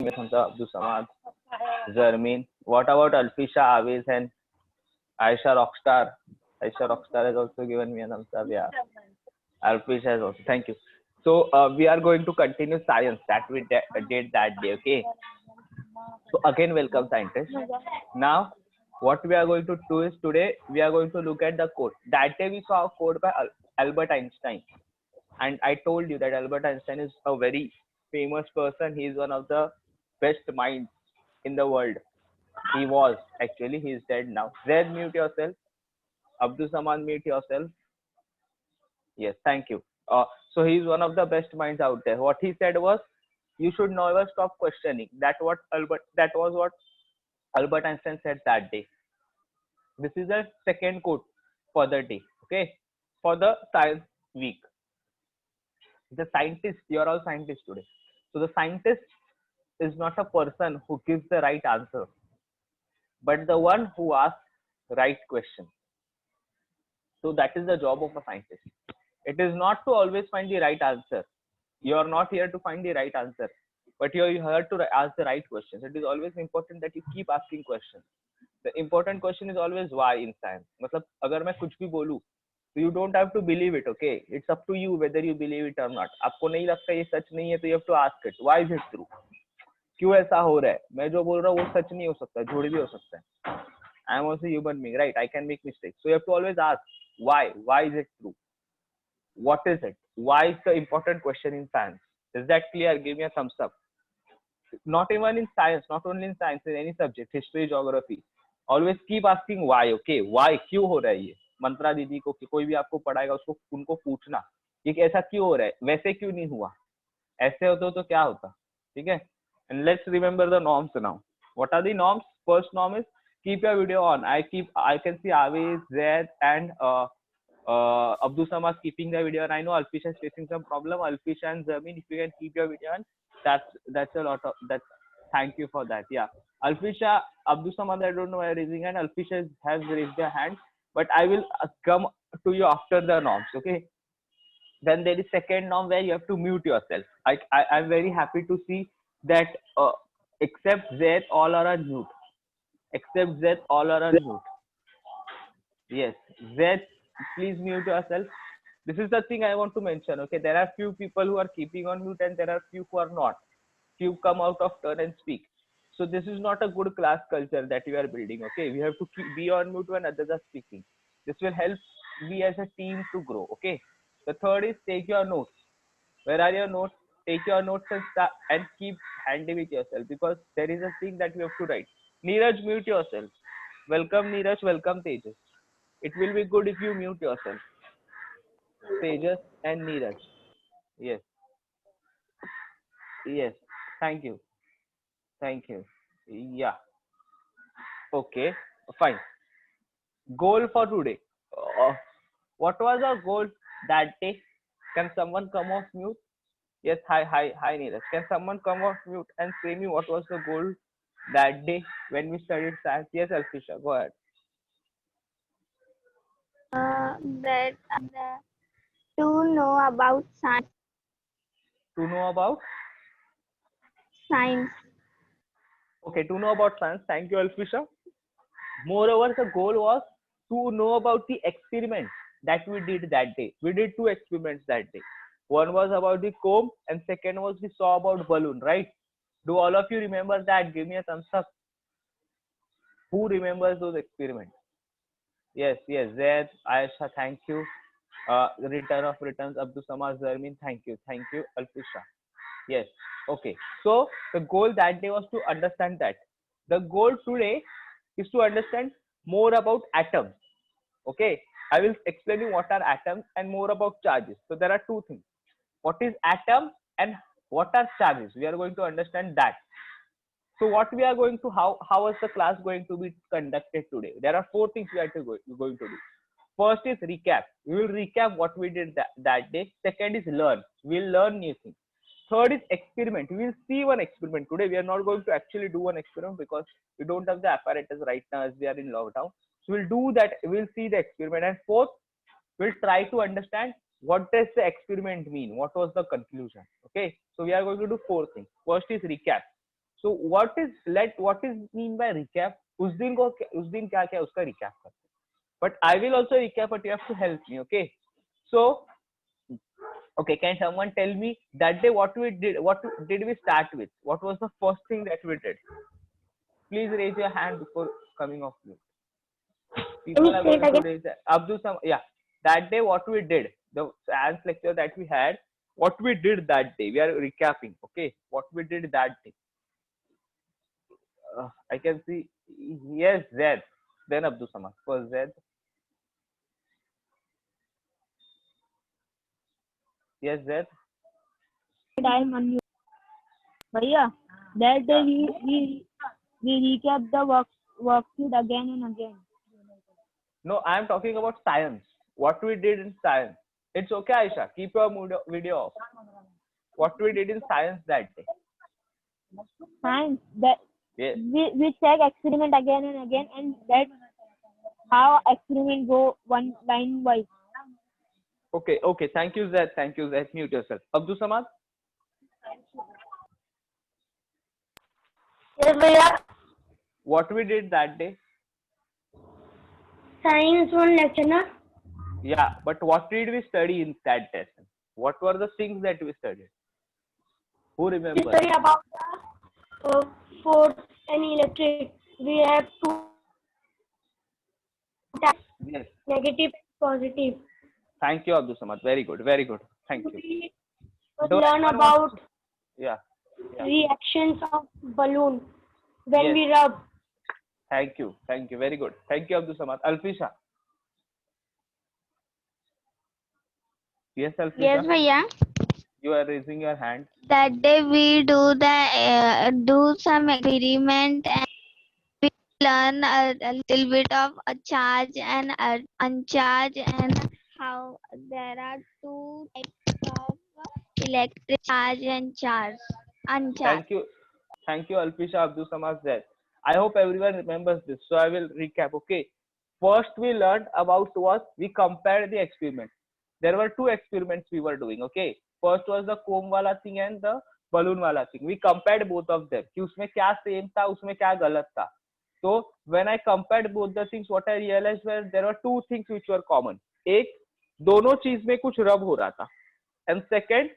me thumbs up. Abdul Samad, Zarmeen. What about Alfisha, Aviz, and Aisha Rockstar? Aisha Rockstar has also given me a thumbs up. Yeah, Alfisha has also. Thank you. So we are going to continue science that we did that day. Okay. So again, welcome scientists. Now, what we are going to do is today we are going to look at the quote. That day we saw a quote by Albert Einstein, and I told you that Albert Einstein is a very famous person. He is one of the best minds in the world. He was actually. He is dead now. Zaid, mute yourself. Abdul Saman, mute yourself. Yes, thank you. So he is one of the best minds out there. What he said was, you should never stop questioning. That was what Albert Einstein said that day. This is the second quote for the day. Okay, for the science week. The scientist, you are all scientists today. So the scientist is not a person who gives the right answer, but the one who asks right question. So that is the job of a scientist. It is not to always find the right answer. You are not here to find the right answer, but you are here to ask the right questions. It is always important that you keep asking questions. The important question is always why in science. मतलब अगर मैं कुछ भी बोलूँ, so you don't have to believe it. Okay, it's up to you whether you believe it or not. आपको नहीं लगता ये सच नहीं है तो you have to ask it. Why is it true? क्यों ऐसा हो रहा है? मैं जो बोल रहा हूँ वो सच नहीं हो सकता, झूठ भी हो सकता है. I am also human being, right? I can make mistakes. So you have to always ask why. Why is it true? What is it? Why is the important question in science? Is that clear? Give me a thumbs up. Not even in science, not only in science, in any subject, history, geography. Always keep asking why. Okay, why? क्यों हो रहा है ये? मंत्रा दीदी को कोई भी आपको पढ़ाएगा उसको उनको पूछना कि ऐसा क्यों हो रहा है, वैसे क्यों नहीं हुआ, ऐसे होता तो क्या होता. ठीक है. And let's remember the norms now. What are the norms? First norm is keep your video on. I can see Aviz, Zaid, and Abdul Samad keeping the video, and I know Alfisha is facing some problem. Alfisha and Zamin, if you can keep your video on, that's a lot of that. Thank you for that. Yeah, Alfisha, Abdul Samad, I don't know why raising hand. Alfisha has raised their hand, but I will come to you after the norms. Okay. Then there is second norm where you have to mute yourself. I'm very happy to see that except Z all are on mute. Except Z all are on mute. Yes, Z, please mute yourself. This is the thing I want to mention. Okay, there are few people who are keeping on mute and there are few who are not. Few come out of turn and speak. So this is not a good class culture that we are building. Okay, we have to be on mute when others are speaking. This will help we as a team to grow. Okay. The third is take your notes. Where are your notes? Take your notes and keep handy with yourself, because there is a thing that you have to write. Neeraj, mute yourself. Welcome Neeraj, welcome Tejas. It will be good if you mute yourself. Tejas and Neeraj. Yes. Yes. Thank you. Thank you. Yeah. Okay. Fine. Goal for today. What was our goal that day? Can someone come off mute? Yes, hi, Neeraj. Can someone come off mute and say me what was the goal that day when we studied science? Yes, Alfisha, go ahead. That to know about science. To know about? Science. Okay, to know about science. Thank you, Alfisha. Moreover, the goal was to know about the experiments that we did that day. We did two experiments that day. One was about the comb, and second was we saw about balloon, right? Do all of you remember that? Give me a thumbs up. Who remembers those experiments? Yes, Zaid, Aisha, thank you. Return of returns, Abdul Samad, Zarmin, thank you, Alfisha. Yes, okay. So the goal that day was to understand that. The goal today is to understand more about atoms. Okay, I will explain you what are atoms and more about charges. So there are two things. What is atom and what are charges? We are going to understand that. So what we are going to, how is the class going to be conducted today? There are four things we are going to do. First is recap. We will recap what we did that day. Second is learn. We will learn new things. Third is experiment. We will see one experiment. Today we are not going to actually do one experiment because we don't have the apparatus right now as we are in lockdown. So we'll do that. We'll see the experiment. And fourth, we'll try to understand what does the experiment mean. What was the conclusion? Okay. So we are going to do four things. First is recap. So what is mean by recap? उस दिन क्या क्या उसका recap करते हैं. But I will also recap, but you have to help me, okay? So, okay, can someone tell me that day what we did? What did we start with? What was the first thing that we did? Please raise your hand before coming off mute. People are going to raise that. Abdul Sam, yeah. That day what we did, the science lecture that we had, what we did that day. We are recapping, okay? What we did that day. I can see, yes, Zed. Then Abdul Samad. First Zed. Yes, Zed. I am unmuted. Bhaiya, that day we recap the worksheet again and again. No, I am talking about science. What we did in science. It's okay, Aisha. Keep your video off. What we did in science that day. Science, that Yes. we check experiment again and again, and that how experiment go one line wise. Okay, okay. Thank you, Zed. Thank you, Zed. Mute yourself. Abdul Samad. Yes, bhaiya. What we did that day. Science one lecture, na? Yeah, but what did we study in that lesson? What were the things that we studied? Who We remembers? study about the force and electric. We have two types, Yes. negative and positive. Thank you, Abdul Samad. Very good. Very good. Thank you. We Don't learn anyone about wants to- Yeah. reactions of balloon when Yes. we rub. Thank you. Thank you. Very good. Thank you, Abdul Samad. Alfisha. Yes, Alfisha. Yes, bhaiya. You are raising your hand. That day we do some experiment and we learn a little bit of a charge and a uncharge and how there are two types of electric charge and charge. Uncharge. Thank you, Alfisha, Abdul Samad, Zaid. I hope everyone remembers this. So I will recap. Okay. First, we learned about we compared the experiment. There were two experiments we were doing. Okay. First was the comb wala thing and the balloon wala thing. We compared both of them. कि उसमें क्या same था, उसमें क्या गलत था. So when I compared both the things, what I realized was there were two things which were common. एक, दोनों चीज में कुछ रब हो रहा था. And second,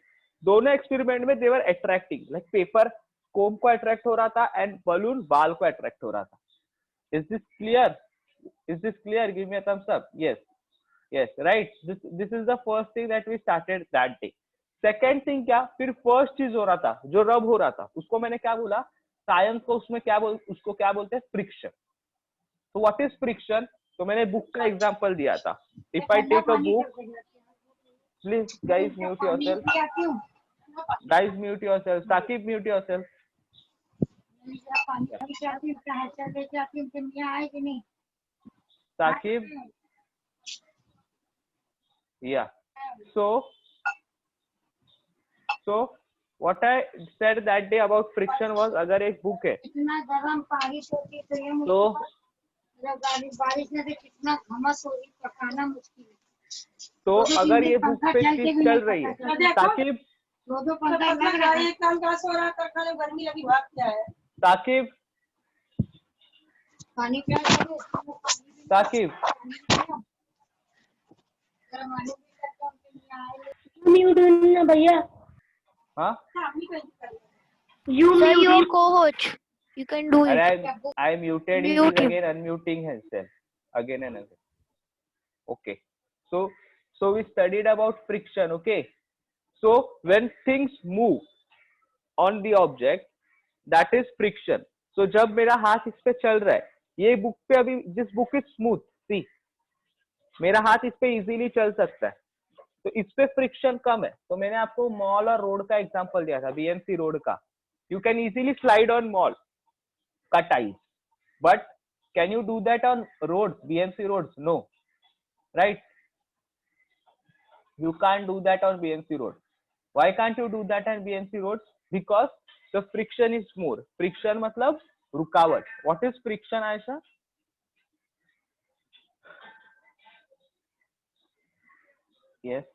दोनों एक्सपेरिमेंट में देवर अट्रैक्टिंग लाइक पेपर कोम को अट्रैक्ट हो रहा था एंड बलून बाल को अट्रैक्ट हो रहा था. Is this clear? Give me a thumbs up. yes, right. This is the first thing that we started that day. Second thing क्या, फिर फर्स्ट चीज हो रहा था जो रब हो रहा था उसको मैंने क्या बोला, साइंस को उसमें उसको क्या बोलते हैं, फ्रिक्शन. तो व्हाट इज फ्रिक्शन? तो मैंने बुक का एग्जांपल दिया था. If I take a book, please guys mute yourself. Sakib, mute yourself. Sakib. Yeah. So what I said that day about friction was, अगर एक बुक है तो बारिश में कितना घमस हो रही, पकाना मुश्किल है. तो अगर ये बुक पे चीज चल रही है, साकिब दो पंखा लग रहा है, काम का सो रहा, करने गर्मी लगी, भाग क्या है. साकिब पानी पिया, साकिब Mute ना भैया. हाँ, You be your co-host. You can do it. I muted. He is again unmuting himself again and again. Okay. So we studied about friction. Okay. So when things move on the object, that is friction. So जब मेरा हाथ इस पे चल रहा है, ये book पे अभी जिस बुक इज स्मूथ, सी मेरा हाथ इस पे इजीली चल सकता है, तो इस पे फ्रिक्शन कम है. तो मैंने आपको मॉल और रोड का एग्जांपल दिया था, बीएमसी रोड का. You can easily slide on mall का tiles, but can you do that on road, BMC roads? No, right? You can't do that on BMC road. Why can't you do that on BMC roads? Because the friction is more. Friction मतलब रुकावट. What is friction, Aisha? Yes.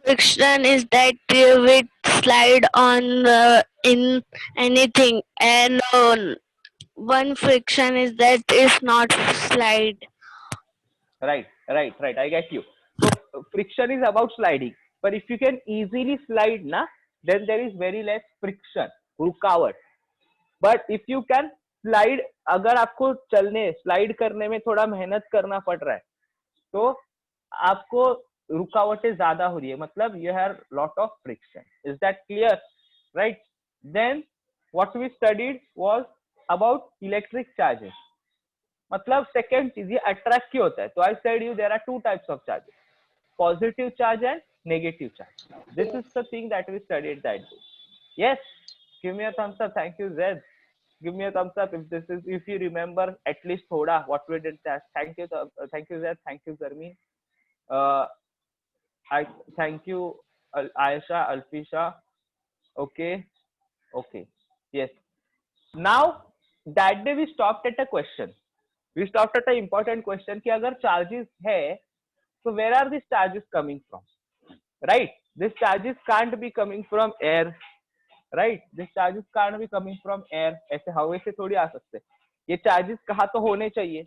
Friction is that we slide on in anything, and one friction is that is not slide. Right, right, right. I get you. So friction is about sliding, but if you can easily slide, na, then there is very less friction, रुकावट. But if you can slide, अगर आपको चलने slide करने में थोड़ा मेहनत करना पड़ रहा है, तो आपको रुकावटें ज्यादा हो रही है, मतलब you have lot of friction. Is that clear? Right? Then what we studied was about electric charges. मतलब सेकेंड चीज ये अट्रैक्ट क्यों होता है, तो I said you there are two types of charges, positive charge and negative charge. This is the thing that we studied that day. Yes, give me a thumbs up. Thank you Zaid. Give me a thumbs up if this is, if you remember at least thoda what we did that. Thank you Zed, thank you Zarmeen. I thank you Aisha, Alfisha. Okay, okay, yes. Now that day we stopped at a question. We stopped at an important question कि अगर charges है, so where are these charges coming from? Right? These charges can't be coming from air. Right? These charges can't be coming from air. ऐसे हवा से थोड़ी आ सकते. ये charges कहाँ तो होने चाहिए.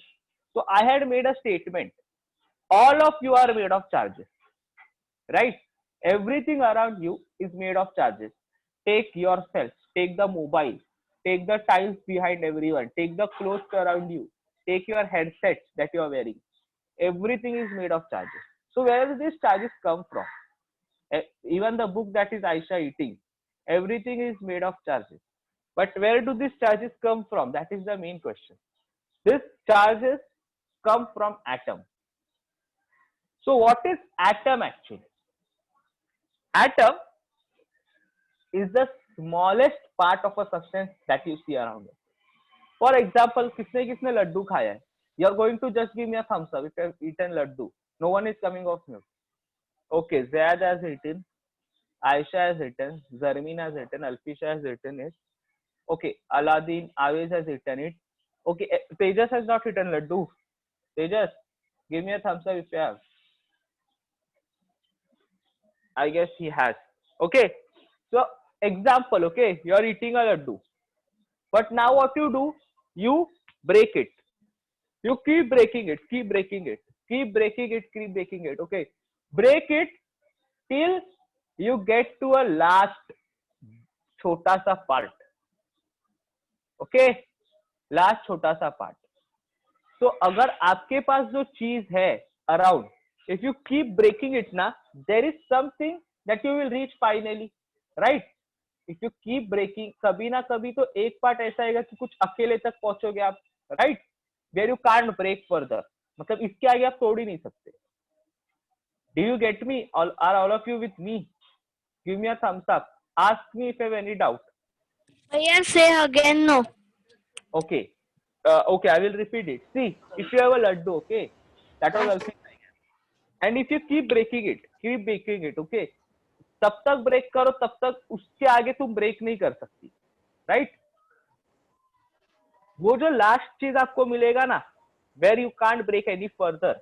So I had made a statement. All of you are made of charges. Right? Everything around you is made of charges. Take yourself. Take the mobile. Take the tiles behind everyone. Take the clothes around you. Take your headsets that you are wearing. Everything is made of charges. So where do these charges come from? Even the book that is Aisha eating, everything is made of charges. But where do these charges come from? That is the main question. These charges come from atom. So what is atom actually? Atom is the smallest part of a substance that you see around us. For example, किसने किसने लड्डू खाया है? You are going to just give me a thumbs up if you have eaten laddu. No one is coming off mute. Okay, Zayad has eaten, Aisha has eaten, Zarmeen has eaten, Alfisha has eaten it. Okay, Aladdin, Aviz has eaten it. Okay, Tejas has not eaten laddu. Tejas, give me a thumbs up if you have. I guess he has. Okay, so example, okay, you are eating a laddu. But now what you do? You break it. You keep breaking it, keep breaking it, keep breaking it, keep breaking it. Okay, break it till you get to a last छोटा सा part. Okay, last छोटा सा part. So अगर आपके पास जो चीज है around, if you keep breaking it ना, there is something that you will reach finally, right? If you keep breaking, कभी ना कभी तो एक part ऐसा आएगा कि कुछ अकेले तक पहुंचोगे आप, right? Where you can't break further. मतलब इसके आगे आप तोड़ ही नहीं सकते. Do you get me? Are all of you with me? Give me a thumbs up. Ask me if you have any doubt. Yes, say again. No. Okay. Okay, I will repeat it. See, if you have a laddu, okay, that was also, and if you keep breaking it, okay, तब तक break करो, तब तक उसके आगे तुम break नहीं कर सकती, right? वो जो last चीज आपको मिलेगा ना, where you can't break any further.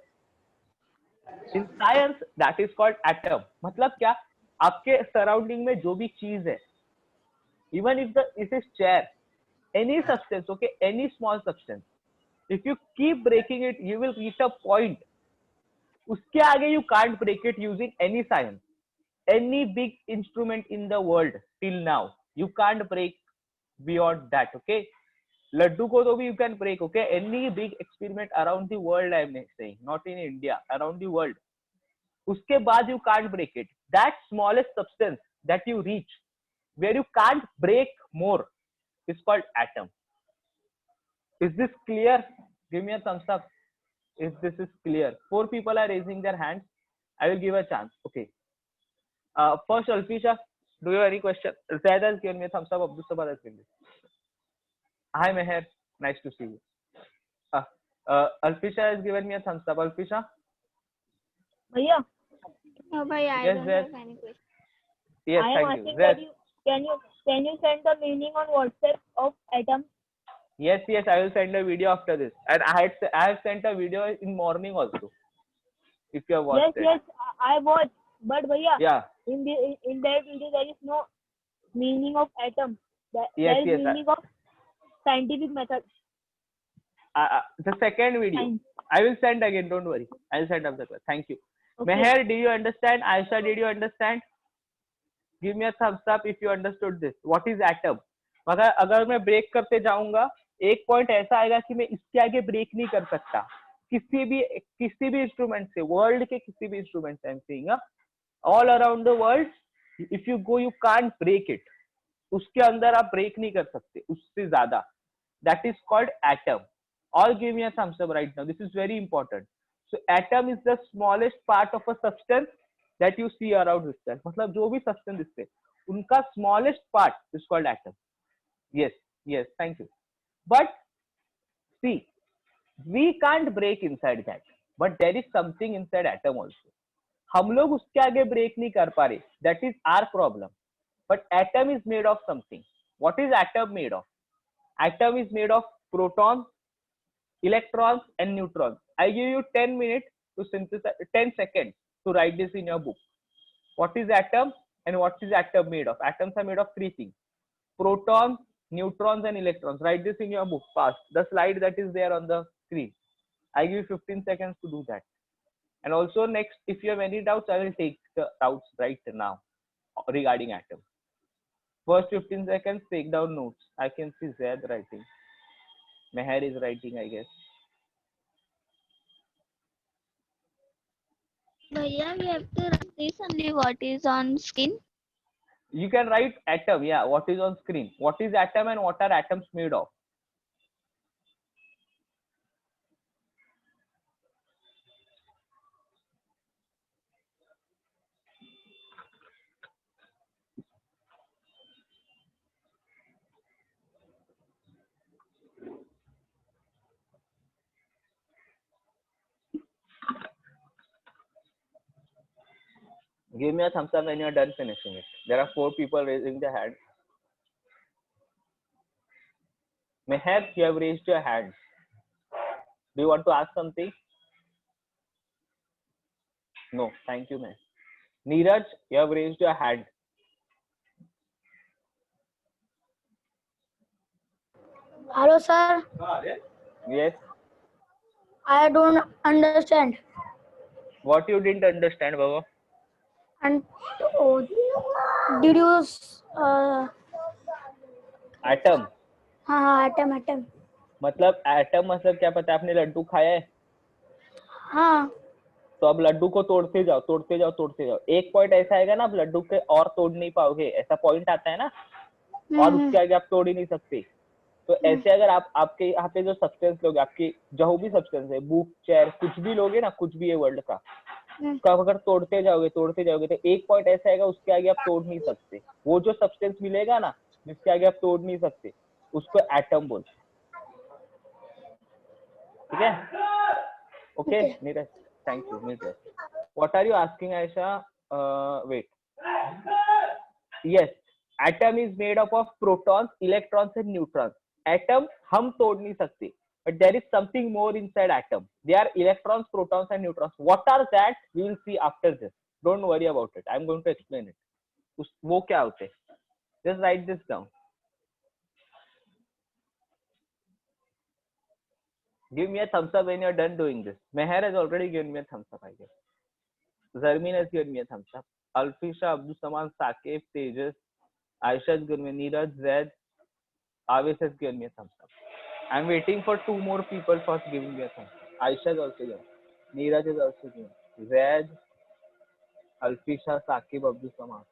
In science, that is called atom. मतलब क्या? आपके surrounding में जो भी चीज है, even if it is chair, any substance, okay, any small substance, if you keep breaking it, you will reach a point. उसके आगे you can't break it using any science, any big instrument in the world till now. You can't break beyond that, okay? Laddu ko to bhi you can break, okay? Any big experiment around the world, I am saying, not in India, around the world. उसके बाद you can't break it. That smallest substance that you reach, where you can't break more, is called atom. Is this clear? Give me a thumbs up if this is clear. 4 people are raising their hands. I will give a chance. Okay. First, Alfisha, do you have any question? Zaid has given me a thumbs up. Abdul Sabah has given me. Hi, Meher. Nice to see you. Alfisha has given me a thumbs up. Alfisha? भैया, No, bhai, I Yes, don't Zaid. have any question. Yes, I am thank you. asking Zaid. that can you send the meaning on WhatsApp of atom? Yes, I will send a video after this. And I have sent a video in morning also. If you have watched it. Yes, I watched. But भैया, Yeah. in that video there is no meaning of atom. There Yes, is yes. meaning of scientific method. The second video. Science. I will send again. Don't worry. I will send up the class. Thank you. Okay. Meher, do you understand? Aisha, did you understand? Give me a thumbs up if you understood this. What is atom? मगर अगर मैं break करते जाऊंगा एक point ऐसा आएगा कि मैं इसके आगे ब्रेक नहीं कर सकता किसी भी इंस्ट्रूमेंट से वर्ल्ड के किसी भी इंस्ट्रूमेंट से I am saying all around the world if you go you can't break it उसके अंदर आप ब्रेक नहीं कर सकते उससे ज्यादा that is called atom all give me a thumbs up right now. This is very important. So atom is the smallest part of a substance that you see around itself. मतलब जो भी substance दिखते उनका smallest part is called atom. Yes, yes, thank you. But see, we can't break inside that. But there is something inside atom also. हम लोग उसके आगे break नहीं कर पा रहे. That is our problem. But atom is made of something. What is atom made of? Atom is made of protons, electrons and neutrons. I give you 10 minutes to synthesize 10 seconds to write this in your book. What is atom and what is atom made of? Atoms are made of three things: protons, neutrons and electrons. Write this in your book fast. The slide that is there on the screen. I give you 15 seconds to do that. And also next, if you have any doubts, I will take the doubts right now regarding atom. First 15 seconds, take down notes. I can see Zaid writing. Meher is writing, I guess. Bhaiya, we have to write this only what is on screen. You can write atom, yeah, what is on screen. What is atom and what are atoms made of? Give me a thumbs up when you're done finishing it. There are 4 people raising their hand. Meher, you have raised your hand. Do you want to ask something? No, thank you, Meher. Neeraj, you have raised your hand. Hello, sir. Yes. I don't understand. What you didn't understand, Baba? And oh, did you? Atom. हाँ atom. मतलब atom मतलब क्या पता है? आपने लड्डू खाया है? हाँ. तो अब लड्डू को तोड़ते जाओ. एक पॉइंट ऐसा आएगा ना, आप लड्डू के और तोड़ नहीं पाओगे. ऐसा पॉइंट आता है ना, और उसके आगे आप तोड़ ही नहीं सकते. तो ऐसे अगर आप आपके यहाँ पे जो सब्सटेंस लोगे, आपकी जो भी सब्सटेंस है, बुक, चेयर, कुछ भी लोगे ना, कुछ भी है वर्ल्ड का, उसका अगर तोड़ते जाओगे तो एक पॉइंट ऐसा आएगा, उसके आगे आप तोड़ नहीं सकते. वो जो सब्सटेंस मिलेगा ना, जिसके आगे आप तोड़ नहीं सकते, उसको एटम बोलते. ठीक है? Okay Neeraj, thank you. Neeraj, what are you asking Ayesha? Wait. Yes, atom is made up of protons, electrons and neutrons. Atom हम तोड़ नहीं सकते, but there is something more inside atom. They are electrons, protons and neutrons. What are that? We will see after this. Don't worry about it. I'm going to explain it. वो क्या होते हैं? Just write this down. Give me a thumbs up when you're done doing this. Meher has already given me a thumbs up, I guess. Zarmeen has given me a thumbs up. Alfisha, Abdul Saman, Saqib, Tejas, Aisha has given me, Neeraj, Zaid, Avis has given me a thumbs up. I'm waiting for 2 more people first giving me a thumbs up. Aisha is also given. Neeraj is also given. Zaid, Alfisha, Saqib, Abdul Saman.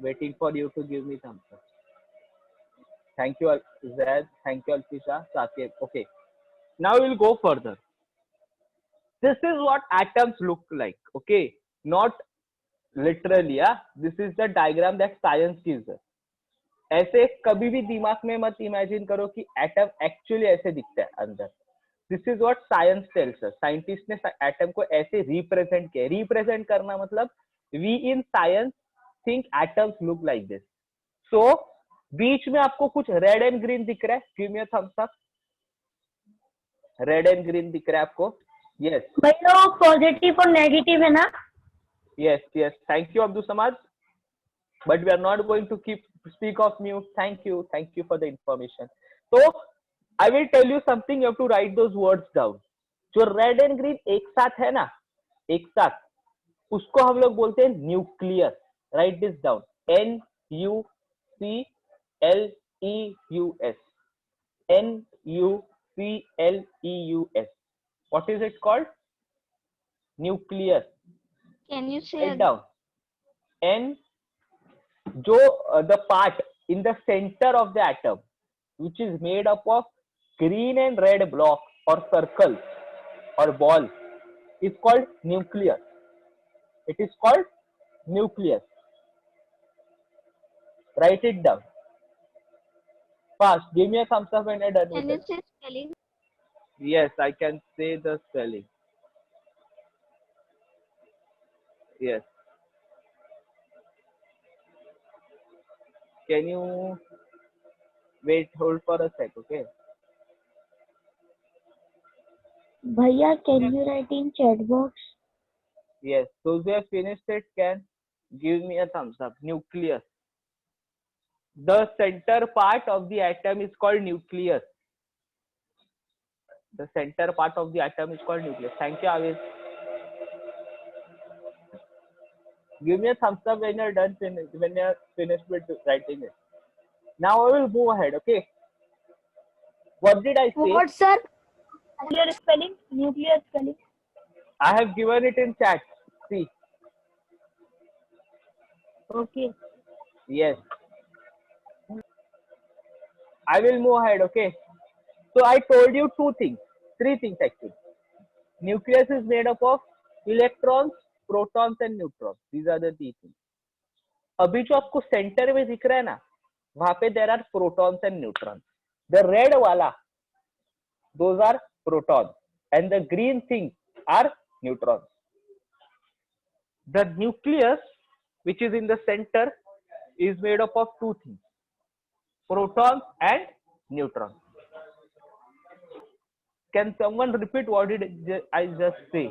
Waiting for you to give me thumbs up. Thank you, Zaid. Thank you, Alfisha, Saqib. Okay. Now we'll go further. This is what atoms look like. Okay. Not literally. Yeah. This is the diagram that science gives us. ऐसे कभी भी दिमाग में मत imagine करो कि atom actually ऐसे दिखता है अंदर. This is what science tells us. Scientist ने एटम को ऐसे रिप्रेजेंट किया. रिप्रेजेंट करना मतलब we in science think atoms look like this. So बीच में आपको कुछ रेड एंड ग्रीन दिख रहा है? Give me a thumbs up. Red and green दिख रहा है आपको? यस. भैया वो पॉजिटिव और नेगेटिव है ना? Yes, yes. Thank you, Abdul Samad. But we are not going to speak of mute. Thank you for the information. So I will tell you something. You have to write those words down. जो red and green एक साथ है ना, एक साथ, उसको हम लोग बोलते हैं nucleus. Right this down. NuCleus. NuCleus. What is it called? Nucleus. Can you say Write down. N, जो the part in the center of the atom, which is made up of green and red blocks or circles or balls, is called nucleus. It is called nucleus. Write it down. Fast. Give me a thumbs up when you're done with Can you it. say spelling? Yes, I can say the spelling. Yes. Can you wait? Hold for a sec, okay? Bhaiya, can you write in chat box? Yes. Those who have finished it can give me a thumbs up. Nucleus. The center part of the atom is called nucleus. The center part of the atom is called nucleus. Thank you, Avis. Give me a thumbs up when you're done, when you're finished with writing it. Now I will move ahead, okay? What did I say? What, sir? Nuclear spelling? Nuclear spelling? I have given it in chat. See. Okay. Yes. I will move ahead, okay? So I told you three things actually. Nucleus is made up of electrons, protons and neutrons. These are the three things. अभी जो आपको centre में दिख रहा है ना, वहां पे there are protons and neutrons. The red वाला, those are protons, and the green things are neutrons. The nucleus, which is in the center, is made up of two things: protons and neutrons. Can someone repeat what did I just say?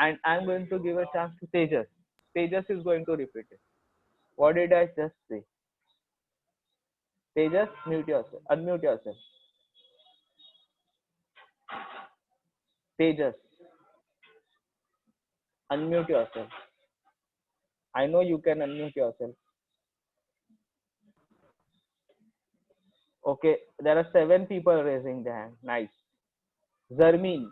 And I'm going to give a chance to Tejas. Tejas is going to repeat it. What did I just say? Tejas, mute yourself. Unmute yourself. Tejas, unmute yourself. I know you can unmute yourself. Okay, there are 7 people raising their hand. Nice. Zarmeen.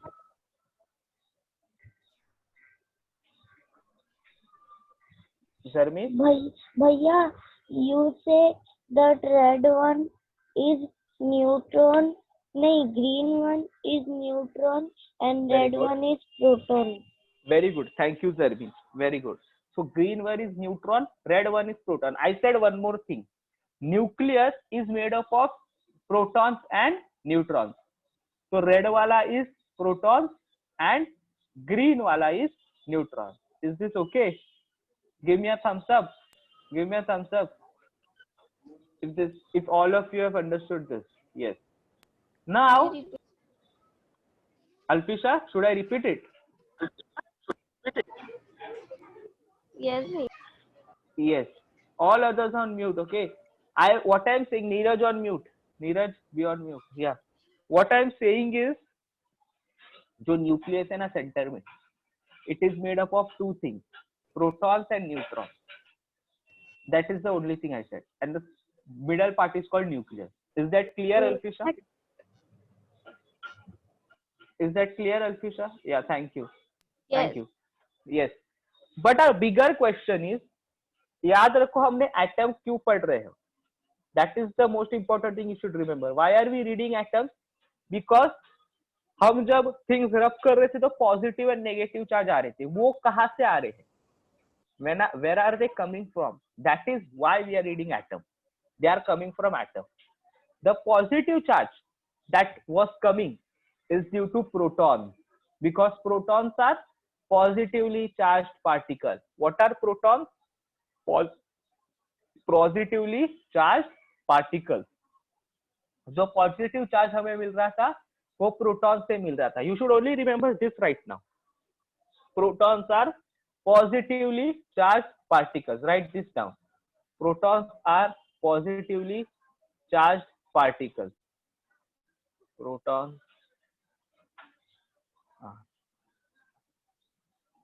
Zarmeen? Bhaiya, you say that red one is neutron, no, green one is neutron and Very red good. one is proton. Very good. Thank you, Zarmeen. Very good. So green one is neutron, red one is proton. I said one more thing. Nucleus is made up of protons and neutrons. So red wala is protons and green wala is neutrons. Is this okay? Give me a thumbs up. Give me a thumbs up. If all of you have understood this. Yes. Now, Alpisha, should I repeat it? Yes, bhaiya. Yes. All others on mute, okay? What I'm saying, Neeraj on mute. Neeraj, be on mute. Yeah. What I'm saying is, जो nucleus है ना center में, it is made up of two things: protons and neutrons. That is the only thing I said. And the middle part is called nucleus. Is that clear, Alpisha? Is that clear, Alpisha? Yeah, thank you. Thank Yes. you. Yes. But our bigger question is, याद रखो हमने atom क्यों पढ़ रहे हो? That is the most important thing you should remember. Why are we reading atoms? Because हम जब things रब कर रहे थे तो पॉजिटिव एंड नेगेटिव चार्ज आ रहे थे. वो कहाँ से आ रहे हैं? Where are they coming from? That is why we are reading atom. They are coming from atom. The positive charge that was coming is due to protons, because protons are positively charged particles. What are protons? Positively charged particles. जो positive charge हमें मिल रहा था वो proton से मिल रहा था. You should only remember this right now. Protons are positively charged particles. Write this down. Protons are positively charged particles. Protons.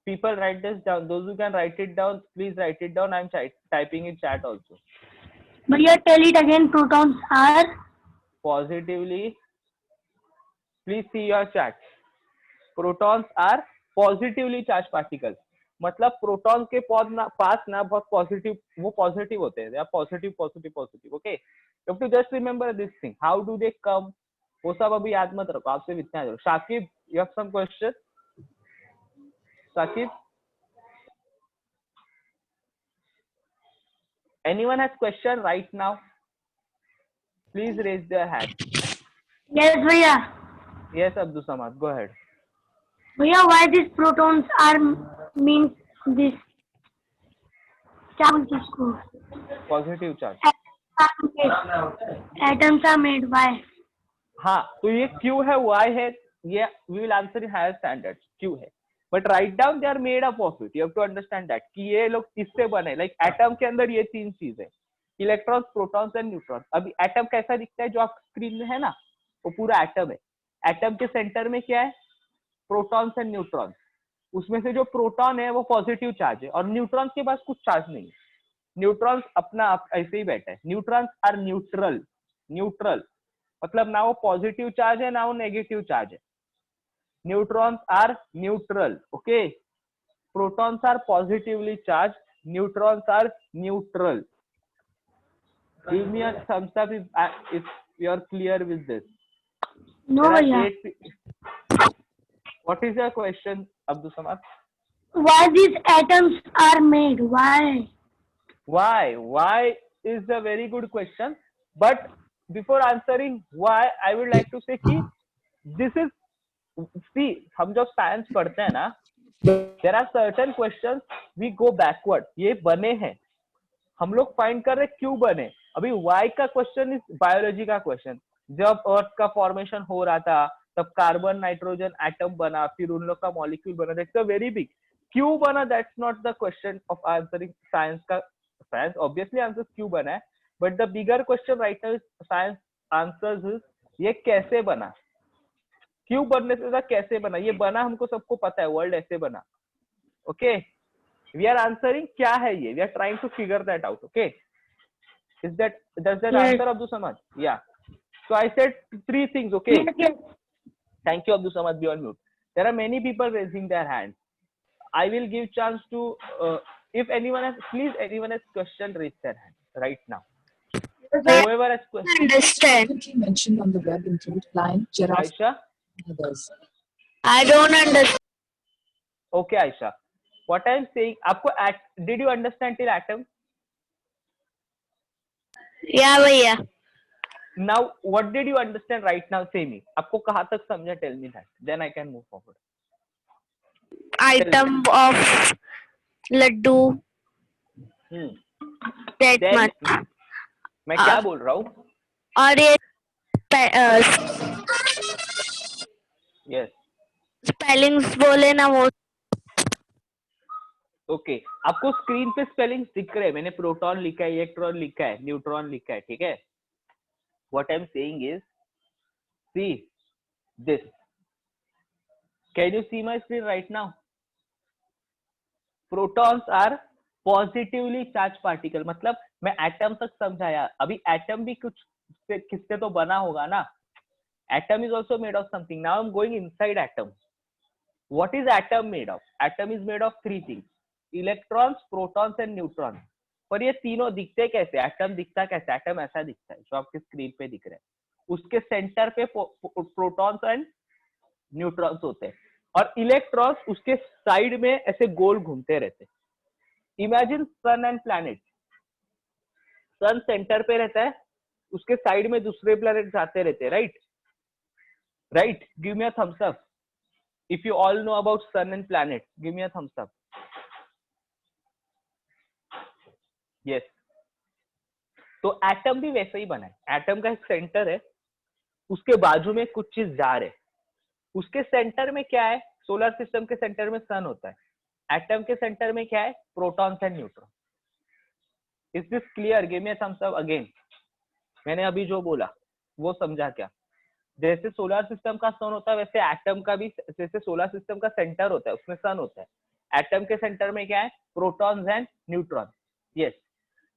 People write this down. Those who can write it down, please write it down. I'm typing in chat also. Bhaiya, tell it again. Protons are Positively. Please see your chat. Protons are positively charged particles. मतलब proton के पास ना बहुत positive, वो positive होते हैं. They are positive, positive, positive. Okay. You have to just remember this thing. How do they come? वो सब अभी याद मत रखो. आपसे इतना याद रखो. Shakib, you have some question? Shakib? Anyone has question right now? Please raise their hand. yes, bhaiya. Yes, Abdul Samad, go ahead. Bhaiya, why these protons are means this? क्या बोलते इसको? Positive charge. Atoms are made. Why? हाँ, तो ये क्यों है, why है, ये we will answer in higher standards. क्यों है? But write down they are made up of it. You have to understand that कि ये लोग किससे बने. Like atom के अंदर ये तीन चीज है. Electrons, protons and neutrons. अभी atom कैसा दिखता है जो आप स्क्रीन में है ना, वो पूरा atom है. Atom के सेंटर में क्या है? Protons and neutrons. उसमें से जो प्रोटॉन है वो पॉजिटिव चार्ज है और न्यूट्रॉन्स के पास कुछ चार्ज नहीं है. न्यूट्रॉन्स अपना आप ऐसे ही बैठा है. Neutrons are neutral. न्यूट्रल मतलब ना वो पॉजिटिव चार्ज है ना वो नेगेटिव चार्ज है. Neutrons are neutral. Okay. Protons are positively charge. Neutrons are neutral. Give me a thumbs up if you are clear with this. No, bhaiya. What is your question, Abdul Samad? Why these atoms are made? Why? Why is a very good question. But before answering why, I would like to say कि this is, see, हम जब science पढ़ते हैं ना, there are certain questions we go backward. ये बने हैं, हम लोग फाइंड कर रहे क्यों बने. अभी why का क्वेश्चन इज बायोलॉजी का क्वेश्चन. जब अर्थ का फॉर्मेशन हो रहा था तब कार्बन नाइट्रोजन एटम बना, फिर उन लोग का मॉलिक्यूल बना. That's a very big. क्यों बना, that's not the question of answering science का. साइंस ऑब्वियसली आंसर्स क्यों बना है, but the bigger question right now science answers is ये कैसे बना. क्यों बनने से कैसे बना. ये बना हमको सबको पता है, वर्ल्ड ऐसे बना. ओके. We are answering क्या है ये. We are trying to figure that out. Okay. Does that Yes. answer, Abdul Samad? Yeah. So I said three things. Okay. Yes. Thank you, Abdul Samad. Be on mute. There are many people raising their hands. I will give chance to if anyone has, please, anyone has question, raise their hand right now. Whoever has question. Understand. Frequently mentioned on the web include lion, giraffe, Aisha. and others. I don't understand. Okay, Aisha. What I am saying, आपको did you understand till atom? Yeah, भैया. Now, what did you understand right now? Say me. आपको कहाँ तक समझा? Tell me that. Then I can move forward. Item of laddu. That Then, much. मैं क्या बोल रहा हूँ? और ये Yes. स्पेलिंग्स बोले ना वो. ओके. आपको स्क्रीन पे स्पेलिंग्स दिख रहे हैं. मैंने प्रोटॉन लिखा है, इलेक्ट्रॉन लिखा है, न्यूट्रॉन लिखा है. ठीक है. What I'm saying is, see this. Can you see my screen right now? Protons are positively charged particle. मतलब मैं एटम तक समझाया. अभी एटम भी कुछ किससे तो बना होगा ना. Atom is also made of something. Now I'm going inside atom. What is atom made of? Atom is made of three things: electrons, protons and neutrons. पर ये तीनों दिखते कैसे? एटम दिखता कैसे? एटम ऐसा दिखता है जो आपके स्क्रीन पे दिख रहा है. उसके सेंटर पे प्रोटॉन्स एंड न्यूट्रॉन्स होते हैं और इलेक्ट्रॉन्स उसके साइड में ऐसे गोल घूमते रहते हैं. Imagine sun and planet. Sun centre पे रहता है, उसके साइड में दूसरे प्लैनेट जाते रहते हैं. Right. Right. Give me a thumbs up if you all know about sun and planet. Give me a thumbs up. Yes. तो एटम भी वैसे ही बना है. एटम का एक सेंटर है, उसके बाजू में कुछ चीज जा रहे. उसके सेंटर में क्या है? सोलर सिस्टम के सेंटर में सन होता है. एटम के सेंटर में क्या है? Protons and neutron. Is this clear? Give me a thumbs up again. मैंने अभी जो बोला वो समझा क्या? जैसे सोलर सिस्टम का सन होता है वैसे एटम का भी, जैसे सोलर सिस्टम का सेंटर होता है उसमें सन होता है. एटम के सेंटर में क्या है? Protons and neutron. Yes.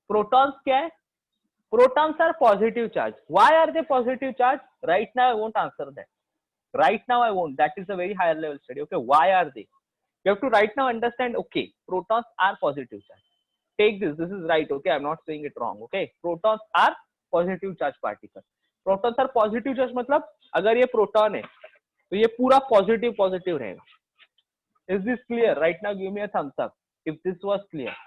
Protons क्या है? Protons are positive charge. Why are they positive charge? Right now I won't answer that. Right now I won't. That is a very higher level study. Okay, why are they? You have to right now understand. Okay, protons are positive charge. Take this. This is right. Okay, I'm not saying it wrong. Okay, protons are positive charge particles. Protons are positive charge मतलब अगर ये proton है तो ये पूरा positive positive रहेगा. Is this clear? Right now give me a thumbs up if this was clear.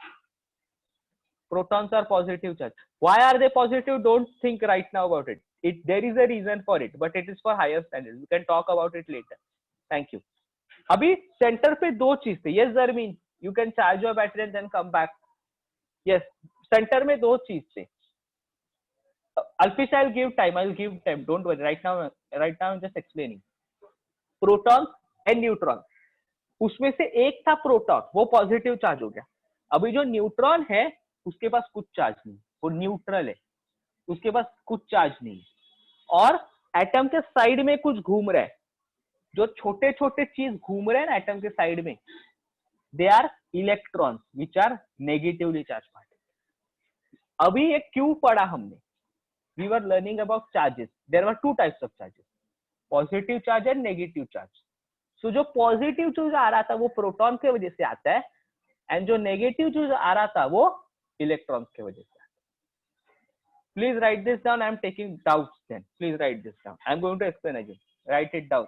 Protons are positive charge. Why are they positive? Don't think right now about it. There is a reason for it, but it is for higher standards. We can talk about it later. Thank you. अभी centre पे दो चीज थे. Yes, Zarmeen, you can charge your battery and then come back. Yes, centre में दो चीज थे. Alfish, I'll give time. I'll give time. Don't worry. Right now I'm just explaining. Protons and neutrons. उसमें से एक था प्रोटॉन, वो positive charge हो गया. अभी जो न्यूट्रॉन है उसके पास कुछ चार्ज नहीं, वो न्यूट्रल है, उसके पास कुछ चार्ज नहीं है. और एटम के साइड में कुछ घूम रहा है, जो छोटे छोटे चीज घूम रहे हैं ना एटम के साइड में, they are electrons which are negatively charge particles. अभी ये क्यों पढ़ा हमने? We were learning about charges. There were two types of charges, positive charge and negative charge. So जो पॉजिटिव चार्ज आ रहा था वो प्रोटॉन के वजह से आता है, एंड जो नेगेटिव चार्ज आ रहा था वो इलेक्ट्रॉन्स के वजह से. Please write this down. I am taking doubts then. Please write this down. I am going to explain again. Write it down.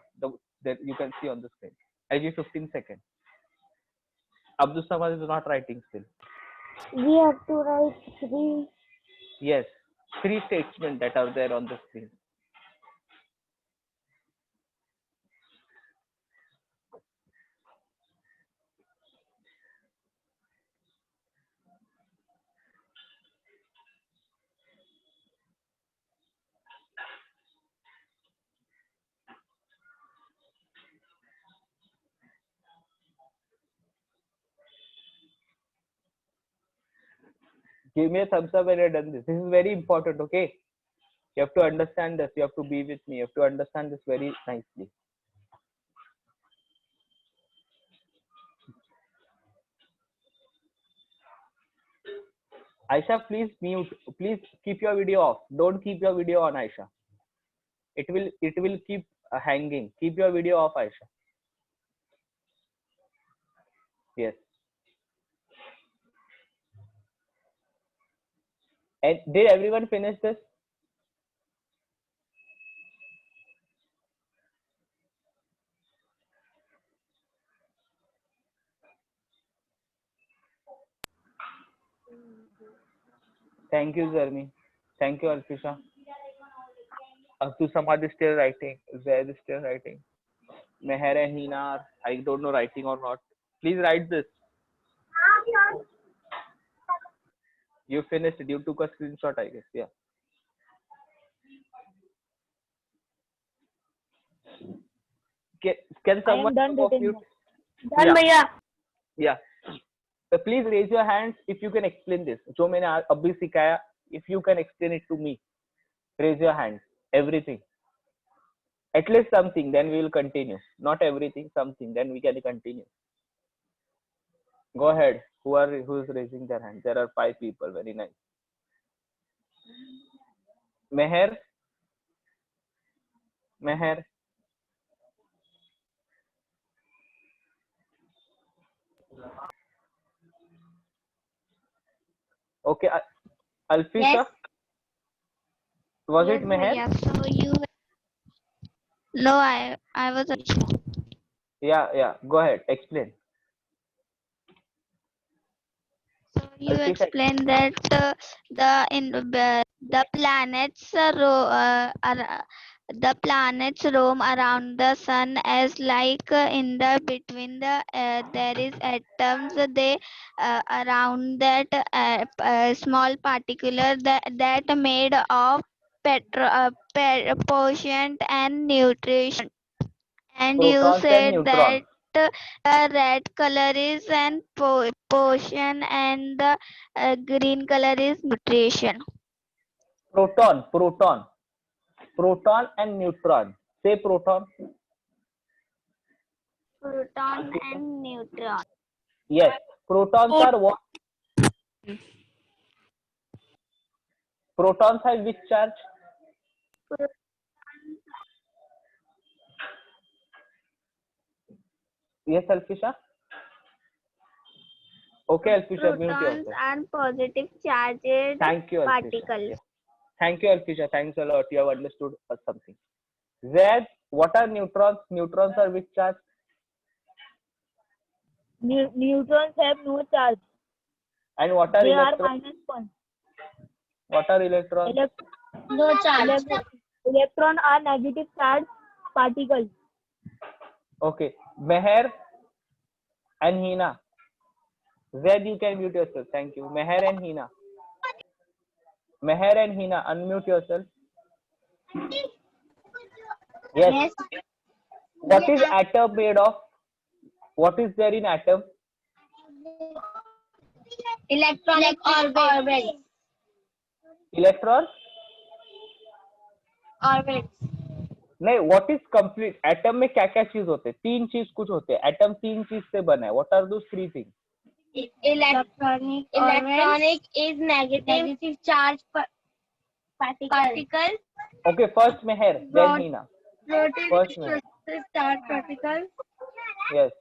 That you can see on the screen. I give 15 seconds. Abdul Samad is not writing still. We have to write 3. Yes, 3 statements that are there on the screen. Give me a thumbs up when you're done this. This is very important, okay? You have to understand this. You have to be with me. You have to understand this very nicely. Aisha, please mute. Please keep your video off. Don't keep your video on, Aisha. It will keep hanging. Keep your video off, Aisha. Yes. And did everyone finish this? Thank you, Zarmi. Thank you, Alfisha. Abdul Samad is still writing. Zaid is still writing. Meher and Hina, I don't know writing or not. Please write this. You finished it. You took a screenshot, I guess. Yeah. Can someone done of written you? Done, Yeah. भैया. Yeah. So please raise your hands if you can explain this. जो मैंने अभी सिखाया, if you can explain it to me, raise your hands. Everything. At least something, then we will continue. Not everything, something, then we can continue. Go ahead. Who is raising their hand? There are 5 people. Very nice. Meher. Meher. Okay. Alfisha. Yes. Was Yes, it Meher? bhaiya. So you. No, I was. Yeah. Go ahead. Explain. So you Alfisha. explained that the planets the planets roam around the sun as like in the between the there is atoms they around that small particular that made of potion and nutrition. And you Protons and said that neutrons. red color is an portion and the green color is nutrition. Proton, proton, proton and neutron. Say proton. Proton and neutron. Yes, protons are what? Protons have which charge? Yes, Alfisha. Okay, Alfisha, mute Protons yourself. are positive charged Thank you, Alfisha. particles. Yes. Thank you, Alfisha. Thanks a lot. You have understood something. Z, what are neutrons? Neutrons are which charge? Neutrons have no charge. And what are They are electrons? -1. What are electrons? No charge. Electron are negative charge particles. Okay, Meher and Hina. Z, you can mute yourself. Thank you. Meher and Hina. Meher and Hina, unmute yourself. Yes. What is atom made of? What is there in atom? Electronic orbits. Electrons? Orbits. नहीं, what is complete? Atom में क्या क्या चीज होते हैं? तीन चीज कुछ होते हैं. Atom तीन चीज से बना है. What are those three things? Electronic is negative charge particles. Okay, first Meher, then Hina. First Meher. Charge particles. Yes.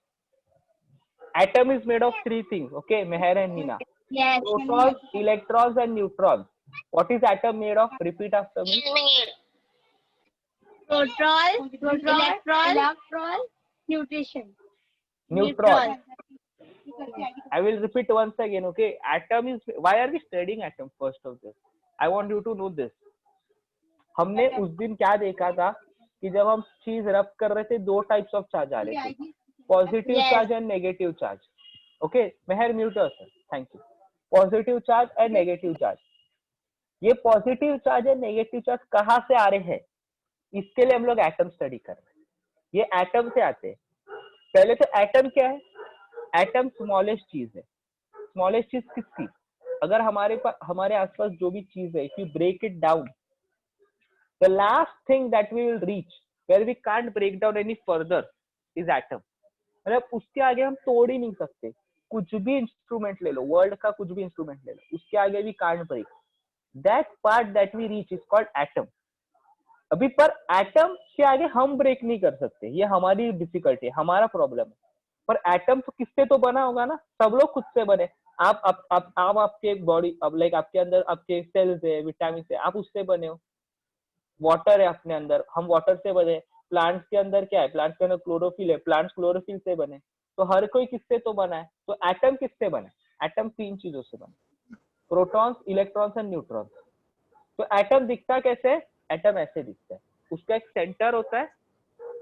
Atom is made of three things. Okay, Meher and Hina. Yes. Protons, electrons, and neutrons. What is atom made of? Repeat after me. Proton, electron, nutrition. Neutron. I will repeat once again. Okay, atom is. Why are we studying atom first of this? I want you to know this. हमने उस दिन क्या देखा था कि जब हम चीज रब कर रहे थे दो टाइप्स ऑफ चार्ज आ रहे थे, positive charge and negative charge. Okay, Mehar mute yourself. Thank you. Positive charge and negative charge. ये positive charge and negative charge कहाँ से आ रहे हैं? इसके लिए हम लोग एटम स्टडी कर रहे हैं. ये एटम से आते हैं. पहले तो एटम क्या है? एटम स्मॉलेस्ट चीज है. स्मॉलेस्ट चीज किसकी? अगर हमारे आसपास जो भी चीज है, if you break it down, the last thing that we will reach where we can't break down any further is atom. मतलब उसके आगे हम तोड़ ही नहीं सकते. कुछ भी इंस्ट्रूमेंट ले लो, वर्ल्ड का कुछ भी इंस्ट्रूमेंट ले लो, उसके आगे भी can't break. That part that we reach is called atom. अभी पर एटम के आगे हम ब्रेक नहीं कर सकते. ये हमारी डिफिकल्टी है, हमारा प्रॉब्लम है. पर एटम तो किससे तो बना होगा ना? सब लोग खुद से बने. आप आपके बॉडी, अब लाइक आपके अंदर आपके सेल्स है, विटामिन है, आप उससे बने हो. वाटर है अपने अंदर, हम वाटर से बने. प्लांट्स के अंदर क्या है? प्लांट्स के अंदर क्लोरोफिल है, प्लांट्स क्लोरोफिल से बने. तो हर कोई किससे तो बना है. तो एटम किससे बना है? एटम तीन चीजों से बना: प्रोटॉन्स, इलेक्ट्रॉन्स एंड न्यूट्रॉन्स. तो एटम दिखता कैसे? एटम ऐसे दिखता है. उसका एक सेंटर होता है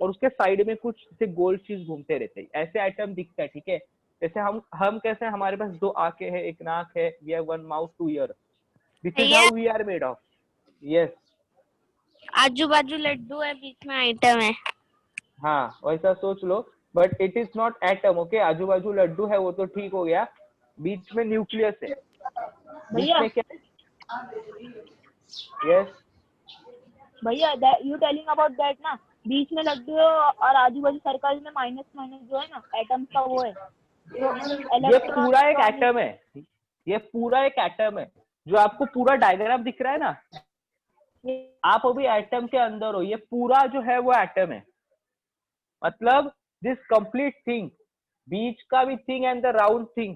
और उसके साइड में कुछ से गोल चीज घूमते रहते हैं. ऐसे एटम दिखता है. ठीक है, जैसे हम कैसे, हमारे पास दो आंखें हैं, एक नाक है, we have one mouth, two ear. This is how we are made of. Yes. आजू बाजू लड्डू है, बीच में आइटम है. हाँ, वैसा सोच लो. But it is not atom. Okay, आजू बाजू लड्डू है वो तो ठीक हो गया. बीच में न्यूक्लियस है. बीच में क्या है? यस भैया, यू टेलिंग अबाउट दैट ना, बीच में लड्डू और आजू बाजू सर्कल में माइनस माइनस जो है ना, एटम्स का वो है. ये पूरा एक एटम है. ये पूरा एक एटम है. जो आपको पूरा डायग्राम दिख रहा है ना, आप अभी एटम के अंदर हो. ये पूरा जो है वो एटम है. मतलब दिस कंप्लीट थिंग, बीच का भी thing and the round thing,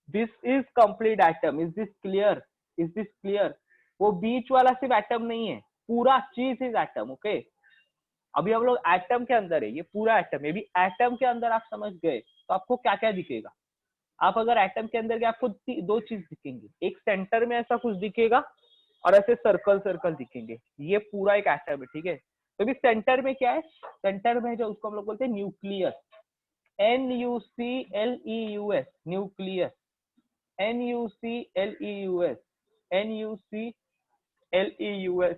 this is complete atom. Is this clear? Is this clear? वो बीच वाला सिर्फ एटम नहीं है, पूरा चीज इज एटम. ओके, अभी हम लोग एटम के अंदर है. ये पूरा एटम है. अभी एटम के अंदर आप समझ गए तो आपको क्या क्या दिखेगा? आप अगर एटम के अंदर गए, आपको दो चीज दिखेंगी. एक सेंटर में ऐसा कुछ दिखेगा और ऐसे सर्कल सर्कल दिखेंगे. ये पूरा एक एटम है. ठीक है, तो अभी सेंटर में क्या है? सेंटर में जो उसको हम लोग बोलते हैं nucleus. NuCleus, nucleus. NuCleus, NuCleus.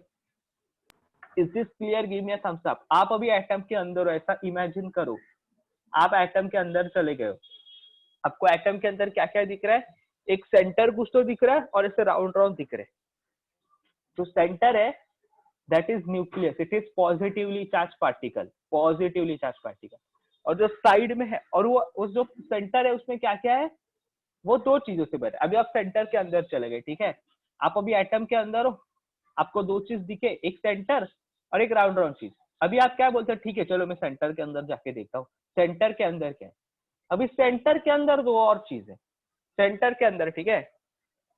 Is this clear? Give me a thumbs up. आप अभी एटम के अंदर हो, ऐसा इमेजिन करो. आप एटम के अंदर चले गए हो, आपको एटम के अंदर क्या क्या दिख रहा है, एक सेंटर कुछ तो दिख रहा है और ऐसे राउंड राउंड दिख रहे हैं। तो सेंटर है that is nucleus, it is positively charge particle, positively charge particle. और जो साइड में है और वो जो सेंटर है उसमें क्या क्या है, वो दो चीजों से बने। अभी आप सेंटर के अंदर चले गए, ठीक है, आप अभी एटम के अंदर हो, आपको दो चीज दिखे, एक सेंटर और एक राउंड राउंड चीज। अभी आप क्या बोलते हैं, ठीक है चलो मैं सेंटर के अंदर जाके देखता हूँ, सेंटर के अंदर क्या है। अभी सेंटर के अंदर दो और चीज है, सेंटर के अंदर, ठीक है,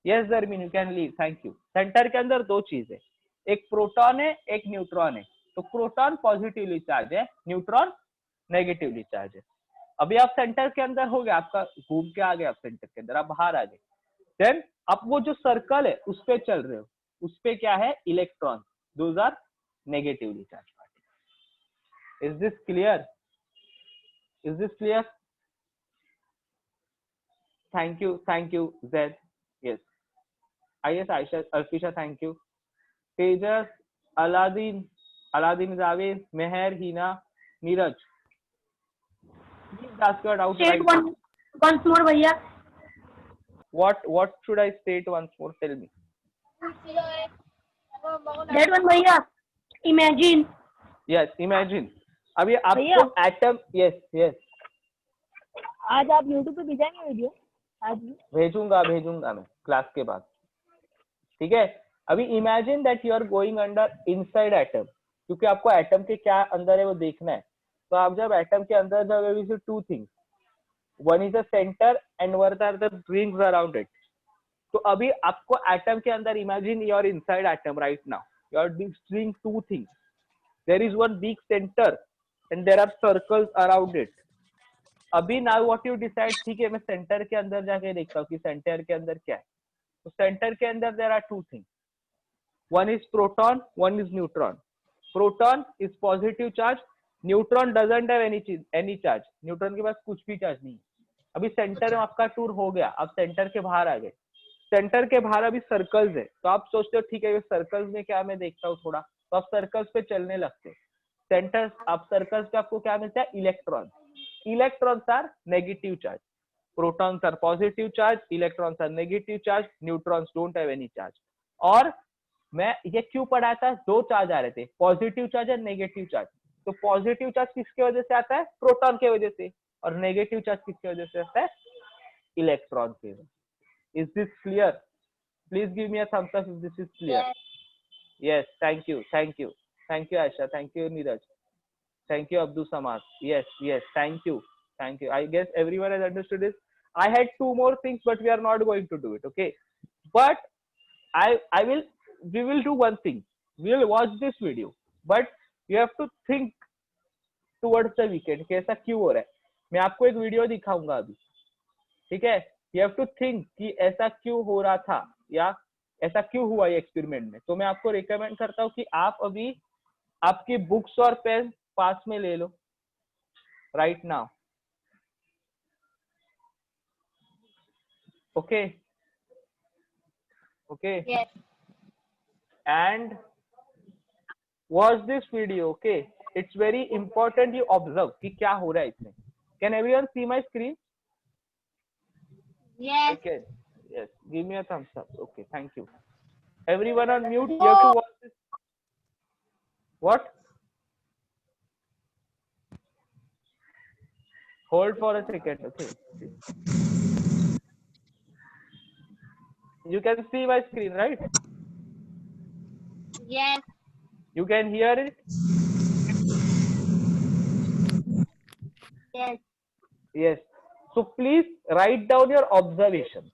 yes Jarmeen you can leave, thank you. Centre के अंदर दो चीज है, एक प्रोटॉन है एक न्यूट्रॉन है। तो प्रोटॉन पॉजिटिवली चार्ज है, न्यूट्रॉन नेगेटिवली चार्ज है। अभी आप सेंटर के अंदर हो गए, आपका घूम के आ गए, आप सेंटर के अंदर, आप बाहर आ गए, देन आप वो जो सर्कल है उस पे चल रहे हो, उस पे क्या है, electron, those are negatively charge particle. Is this clear, is this clear? Thank you Zaid, yes yes Aisha, Alfisha, thank you. Tejas, Aladdin Javed, Meher, Hina, Neeraj. Please ask your doubt State right now. once more, भैया. What should I state once more? Tell me. That one, भैया. Imagine. Yes, imagine. अभी आपको atom, yes. आज आप YouTube पे भेजेंगे video? आज भेजूंगा मैं क्लास के बाद, ठीक है। अभी imagine that you are going under inside atom, क्योंकि आपको एटम के क्या अंदर है वो देखना है। तो आप जब एटम के अंदर जाओगे, we see two things, one is the centre and one are the rings around it. तो अभी आपको एटम के अंदर, imagine you are inside atom right now, you are seeing two things, there is one big centre and there are circles around it. अभी now what you decide, ठीक है मैं centre के अंदर जाके देखता हूँ कि सेंटर के अंदर क्या है। तो सेंटर के अंदर there are two things, one is proton, one is neutron. Proton is positive charge, neutron doesn't have any charge, neutron के पास कुछ भी चार्ज नहीं है। अभी सेंटर में आपका टूर हो गया, आप सेंटर के बाहर आ गए, सेंटर के बाहर अभी सर्कल्स है। तो आप सोचते हो ठीक है ये सर्कल्स में क्या मैं देखता हूँ थोड़ा, तो आप सर्कल्स पे चलने लगते, सेंटर, आप सर्कल्स पे आपको क्या मिलता है, electron. Electrons are negative charge, protons are positive charge, electrons are negative charge, neutrons don't have any charge। और मैं ये क्यों पढ़ा था, दो चार्ज आ रहे थे, पॉजिटिव चार्ज और नेगेटिव चार्ज। तो पॉजिटिव चार्ज किसकी वजह से आता है, प्रोटॉन की वजह से, और नेगेटिव चार्ज किसकी वजह से आता है, इलेक्ट्रॉन की वजह से। Is this clear? Please give me a thumbs up if this is clear. Yes, thank you Ayesha, thank you Neeraj, thank you Abdul Samad, yes, thank you, I guess everyone has understood this. I had two more things but we are not going to do it, okay, but we will do one thing, we will watch this video but you have to think towards the weekend कि ऐसा क्यों हो रहा है। मैं आपको एक video दिखाऊंगा अभी, ठीक है, you have to think कि ऐसा क्यों हो रहा था या ऐसा क्यों हुआ ये एक्सपेरिमेंट में। तो मैं आपको रिकमेंड करता हूँ कि आप अभी आपकी बुक्स और पेन पास में ले लो right now, okay, Yes. and watch this video, okay, it's very important you observe कि क्या हो रहा है इसमें। Can everyone see my screen? Yes. Okay, yes, give me a thumbs up, okay, thank you। Everyone on mute, you have to watch this। What? Hold for a second, okay, you can see my screen, right? Yes. You can hear it? Yes, so please write down your observation।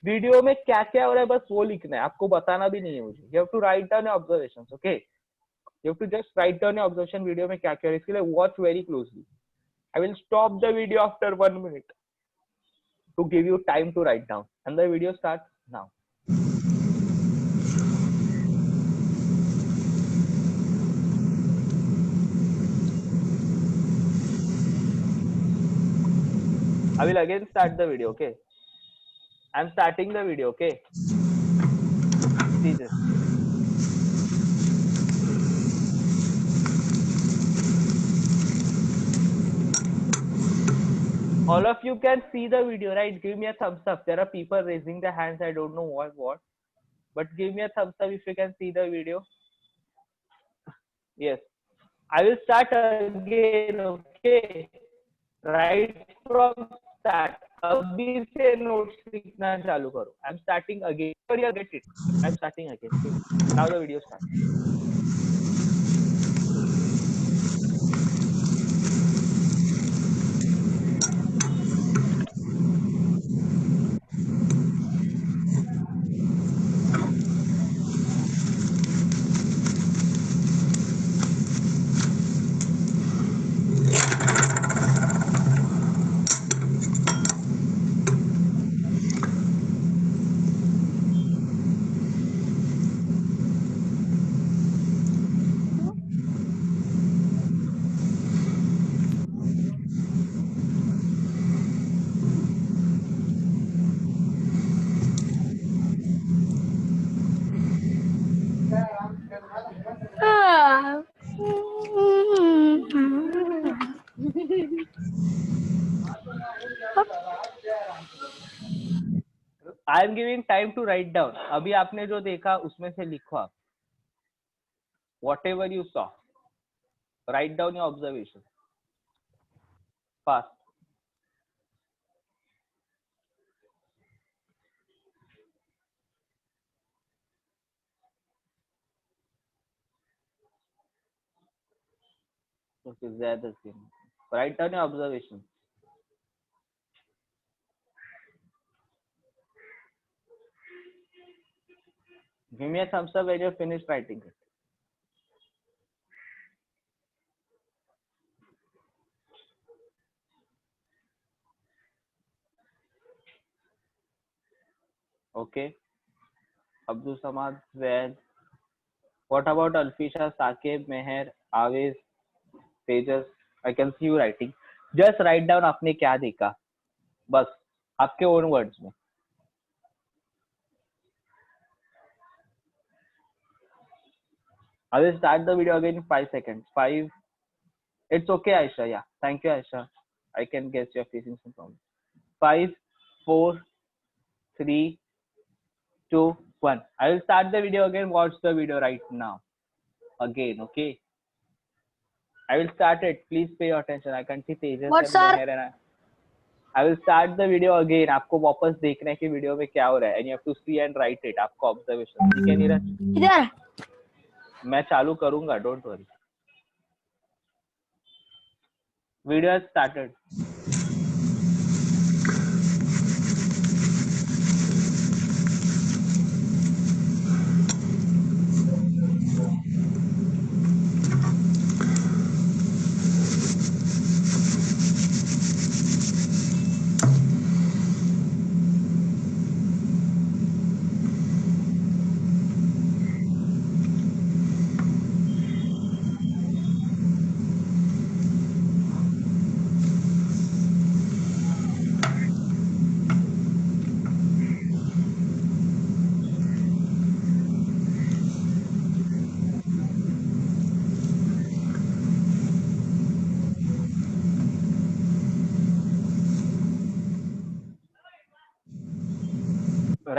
Video में क्या क्या हो रहा है बस वो लिखना है, आपको बताना भी नहीं है मुझे। You have to write down your observations, okay? You have to just write down your observation, video में क्या क्या हो रहा है, इसके लिए watch very closely। I will stop the video after 1 minute to give you time to write down and the video starts now। I will again start the video, okay? I'm starting the video, okay? See this। All of you can see the video, right? Give me a thumbs up. There are people raising their hands. I don't know what. But give me a thumbs up if you can see the video. Yes. I will start again, okay? Right from start. अभी से notes लिखना चालू करो. I'm starting again. You'll get it. I'm starting again. Okay? Now the video starts. I am giving time to write down. अभी आपने जो देखा उसमें से लिखो आप. Whatever you saw. Write down your observation. Fast. Okay, ज़्यादा से. Write down your observation. Give me a thumbs up when you're finished writing it. Okay. Abdul Samad, Zaid. What about Alfisha, Saqib, Meher, Aviz, Tejas? I can see you writing. Just write down आपने क्या देखा. बस आपके own words में. I will start the video again in 5 seconds. 5. It's okay, Aisha. Yeah. Thank you, Aisha. I can guess you're facing some problem. 5, 4, 3, 2, 1. I will start the video again. Watch the video right now. Again, okay? I will start it. Please pay attention. I can see Tejas What, and sir? Meher and I will start the video again. आपको वापस देखना है कि video में क्या हो रहा है. And you have to see and write it. आपको observation. ठीक है नीरज? इधर मैं चालू करूंगा. Don't worry. Video has started.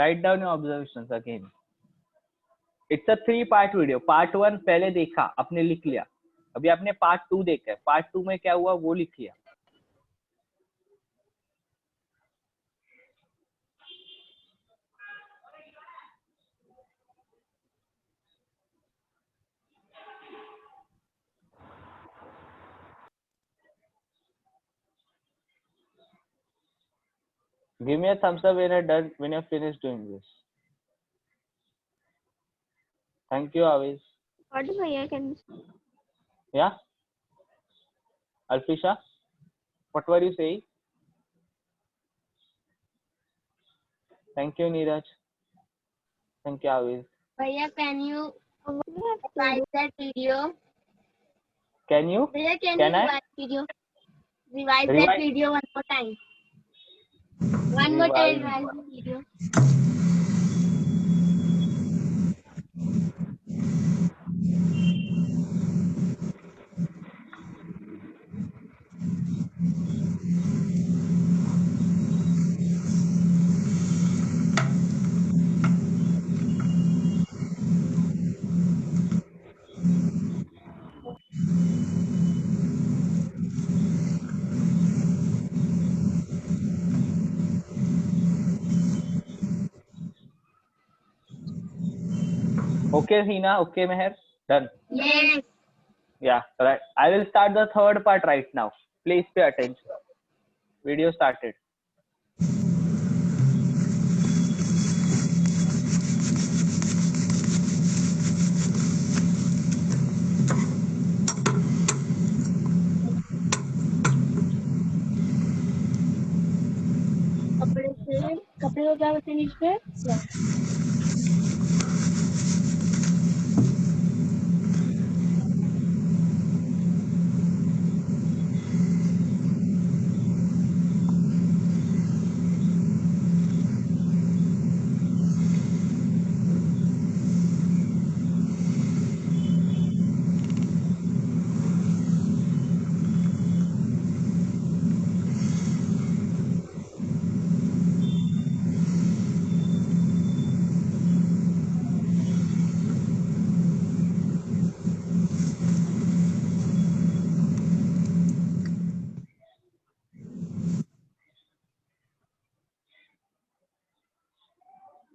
Write down your observations again. It's a 3-part video. Part 1 पहले देखा, आपने लिख लिया. अभी आपने Part 2 देखा है. Part 2 में क्या हुआ वो लिख लिया. Give me a thumbs up when you're done, when you're finished doing this. Thank you, Aviz. What Bhaiya can Yeah? Alfisha, what were you saying? Thank you, Neeraj. Thank you, Aviz. Bhaiya, can you revise that video? Can you? Bhaiya, can Can you I? revise that Revise? video one more time? One more time, Revise. revise the video. Okay, Hina. Okay, Meher. Done. Yes. Yeah, right. I will start the third part right now. Please pay attention. Video started. कपड़े को क्या बोलते हैं English में?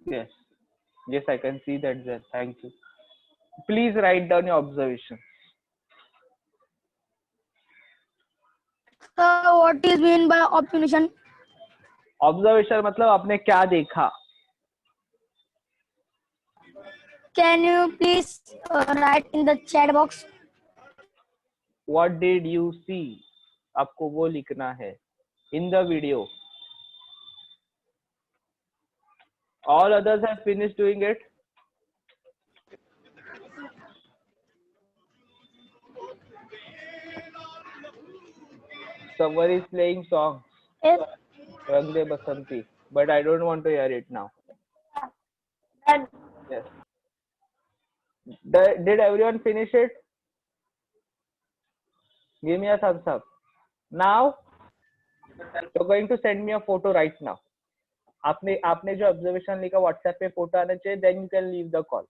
Yes. Yes, I can see that there. Thank you. Please write down your observation. So what is mean by observation? Observation मतलब आपने क्या देखा? Can you please write in the chat box? What did you see? आपको वो लिखना है. In the video. All others have finished doing it. Someone is playing song. Yes. Rang De Basanti. But I don't want to hear it now. Done. Yes. Did everyone finish it? Give me a thumbs up. Now, you're going to send me a photo right now. आपने जो observation लिखा WhatsApp पे photo आना चाहिए. Then you can leave the call.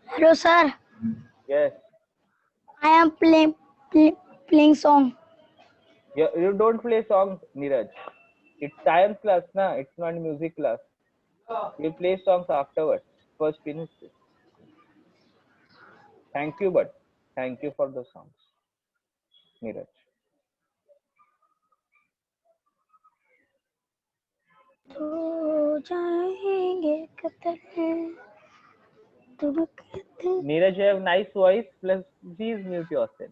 Hello sir, Yes. I am playing song. You don't play songs, Neeraj. It's science class, na. It's not music class. You play songs afterwards. First finish it. Thank you, but thank you for the songs, Neeraj. तो जाएंगे कतल तुम कतल. Neeraj, you have nice voice. Please mute yourself.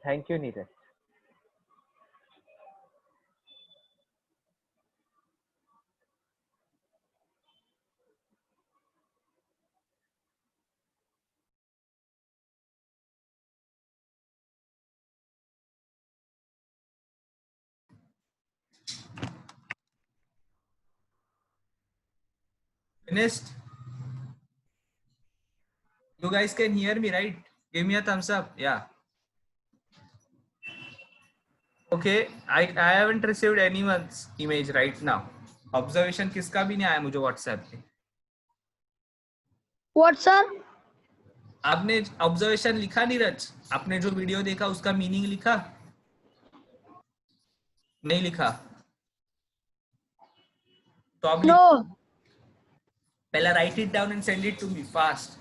Thank you, Neeraj. Finished? You guys can hear me, right? Give me a thumbs up. Yeah. Okay. I haven't received anyone's image right now. Observation किसका भी नहीं आया मुझे WhatsApp पे. What sir? आपने observation लिखा नीरज? आपने जो वीडियो देखा उसका मीनिंग लिखा? नहीं लिखा? तो आप No. पहला write it down and send it to me fast.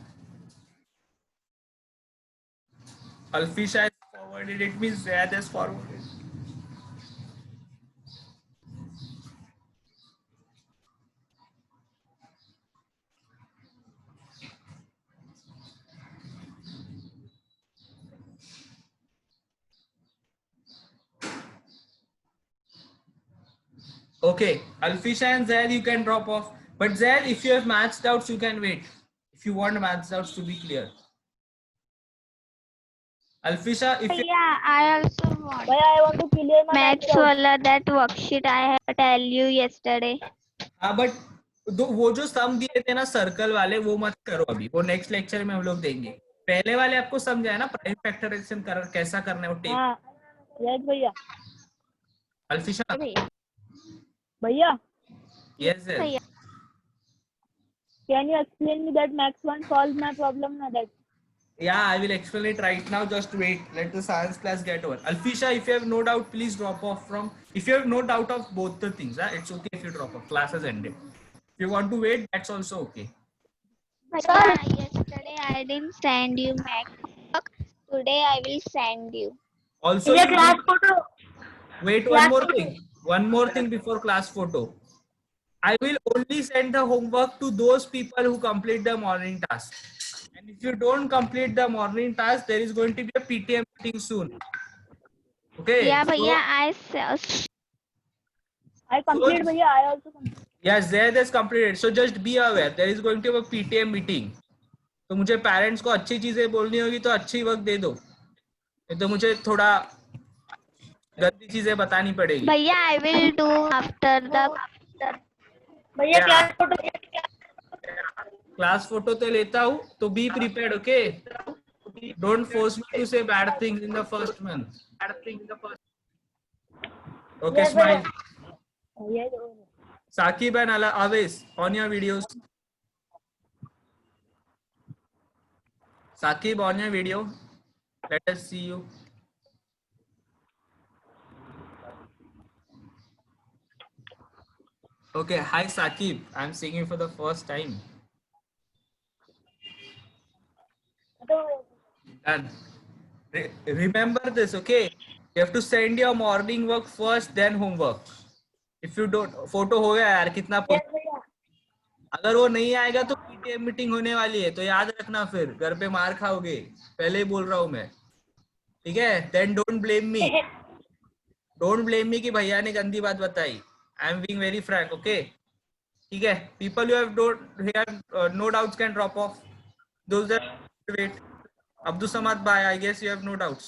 Alfisha has forwarded. It means Zayad has forwarded. Okay, Alfisha and Zaid, you can drop off. But Zaid, if you have maths doubts, you can wait. If you want maths doubts to be clear. Alfisha, if you... Yeah, I also want. Bhaiya, I want to clear my Maths wala that worksheet I have tell you yesterday. हाँ, but वो जो सम दिए थे ना circle वाले वो मत करो अभी. वो नेक्स्ट लेक्चर में हम लोग देंगे. पहले वाले आपको समझा है ना प्राइम फैक्टराइजेशन कैसा करना है वो टेप. हाँ, yes भैया. अल्फिशा. भैया. Yes, yes. Can you explain me that Max 1 solve my problem na that? Yeah, I will explain it right now. Just wait. Let the science class get over. Alfisha, if you have no doubt, please drop off from. If you have no doubt of both the things, it's okay if you drop off. Class has ended. If you want to wait, that's also okay. Yeah, yesterday I didn't send you back work. Today I will send you. Also, ये you class photo. wait, one more thing. One more thing before class photo. I will only send the homework to those people who complete the morning task. And if you don't complete the morning task, there is going to be a PTM meeting soon. Okay. Yeah, So, भैया I complete, भैया. I also complete. yes, Zaid has completed. So just be aware. There is going to be a PTM meeting. तो मुझे parents को अच्छी चीजें बोलनी होगी तो अच्छी वक्त दे दो. नहीं तो मुझे थोड़ा गंदी चीजें बतानी पड़ेगी. भैया I will do after the भैया Yeah. class photo. Class photo तो लेता हूँ. तो be prepared. Okay. Don't force me to say bad things in the first month. Okay, Yes, smile. Yes. Saqib and Aves, on your videos. Saqib, on your video. Let us see you. Okay, hi Saqib. I'm seeing you for the first time. Done. Remember this, okay? You have to send your morning work first, then homework. If you don't, photo हो गया यार कितना. अगर वो नहीं आएगा तो PTM meeting होने वाली है, तो याद रखना, फिर घर पे मार खाओगे. पहले ही बोल रहा हूँ मैं, ठीक है? Then don't blame me. Don't blame me कि भैया ने गंदी बात बताई. I am being very frank. Okay, ठीक है? People you have no doubts can drop off. Those that wait. Abdul Samad, bye. I guess you have no doubts.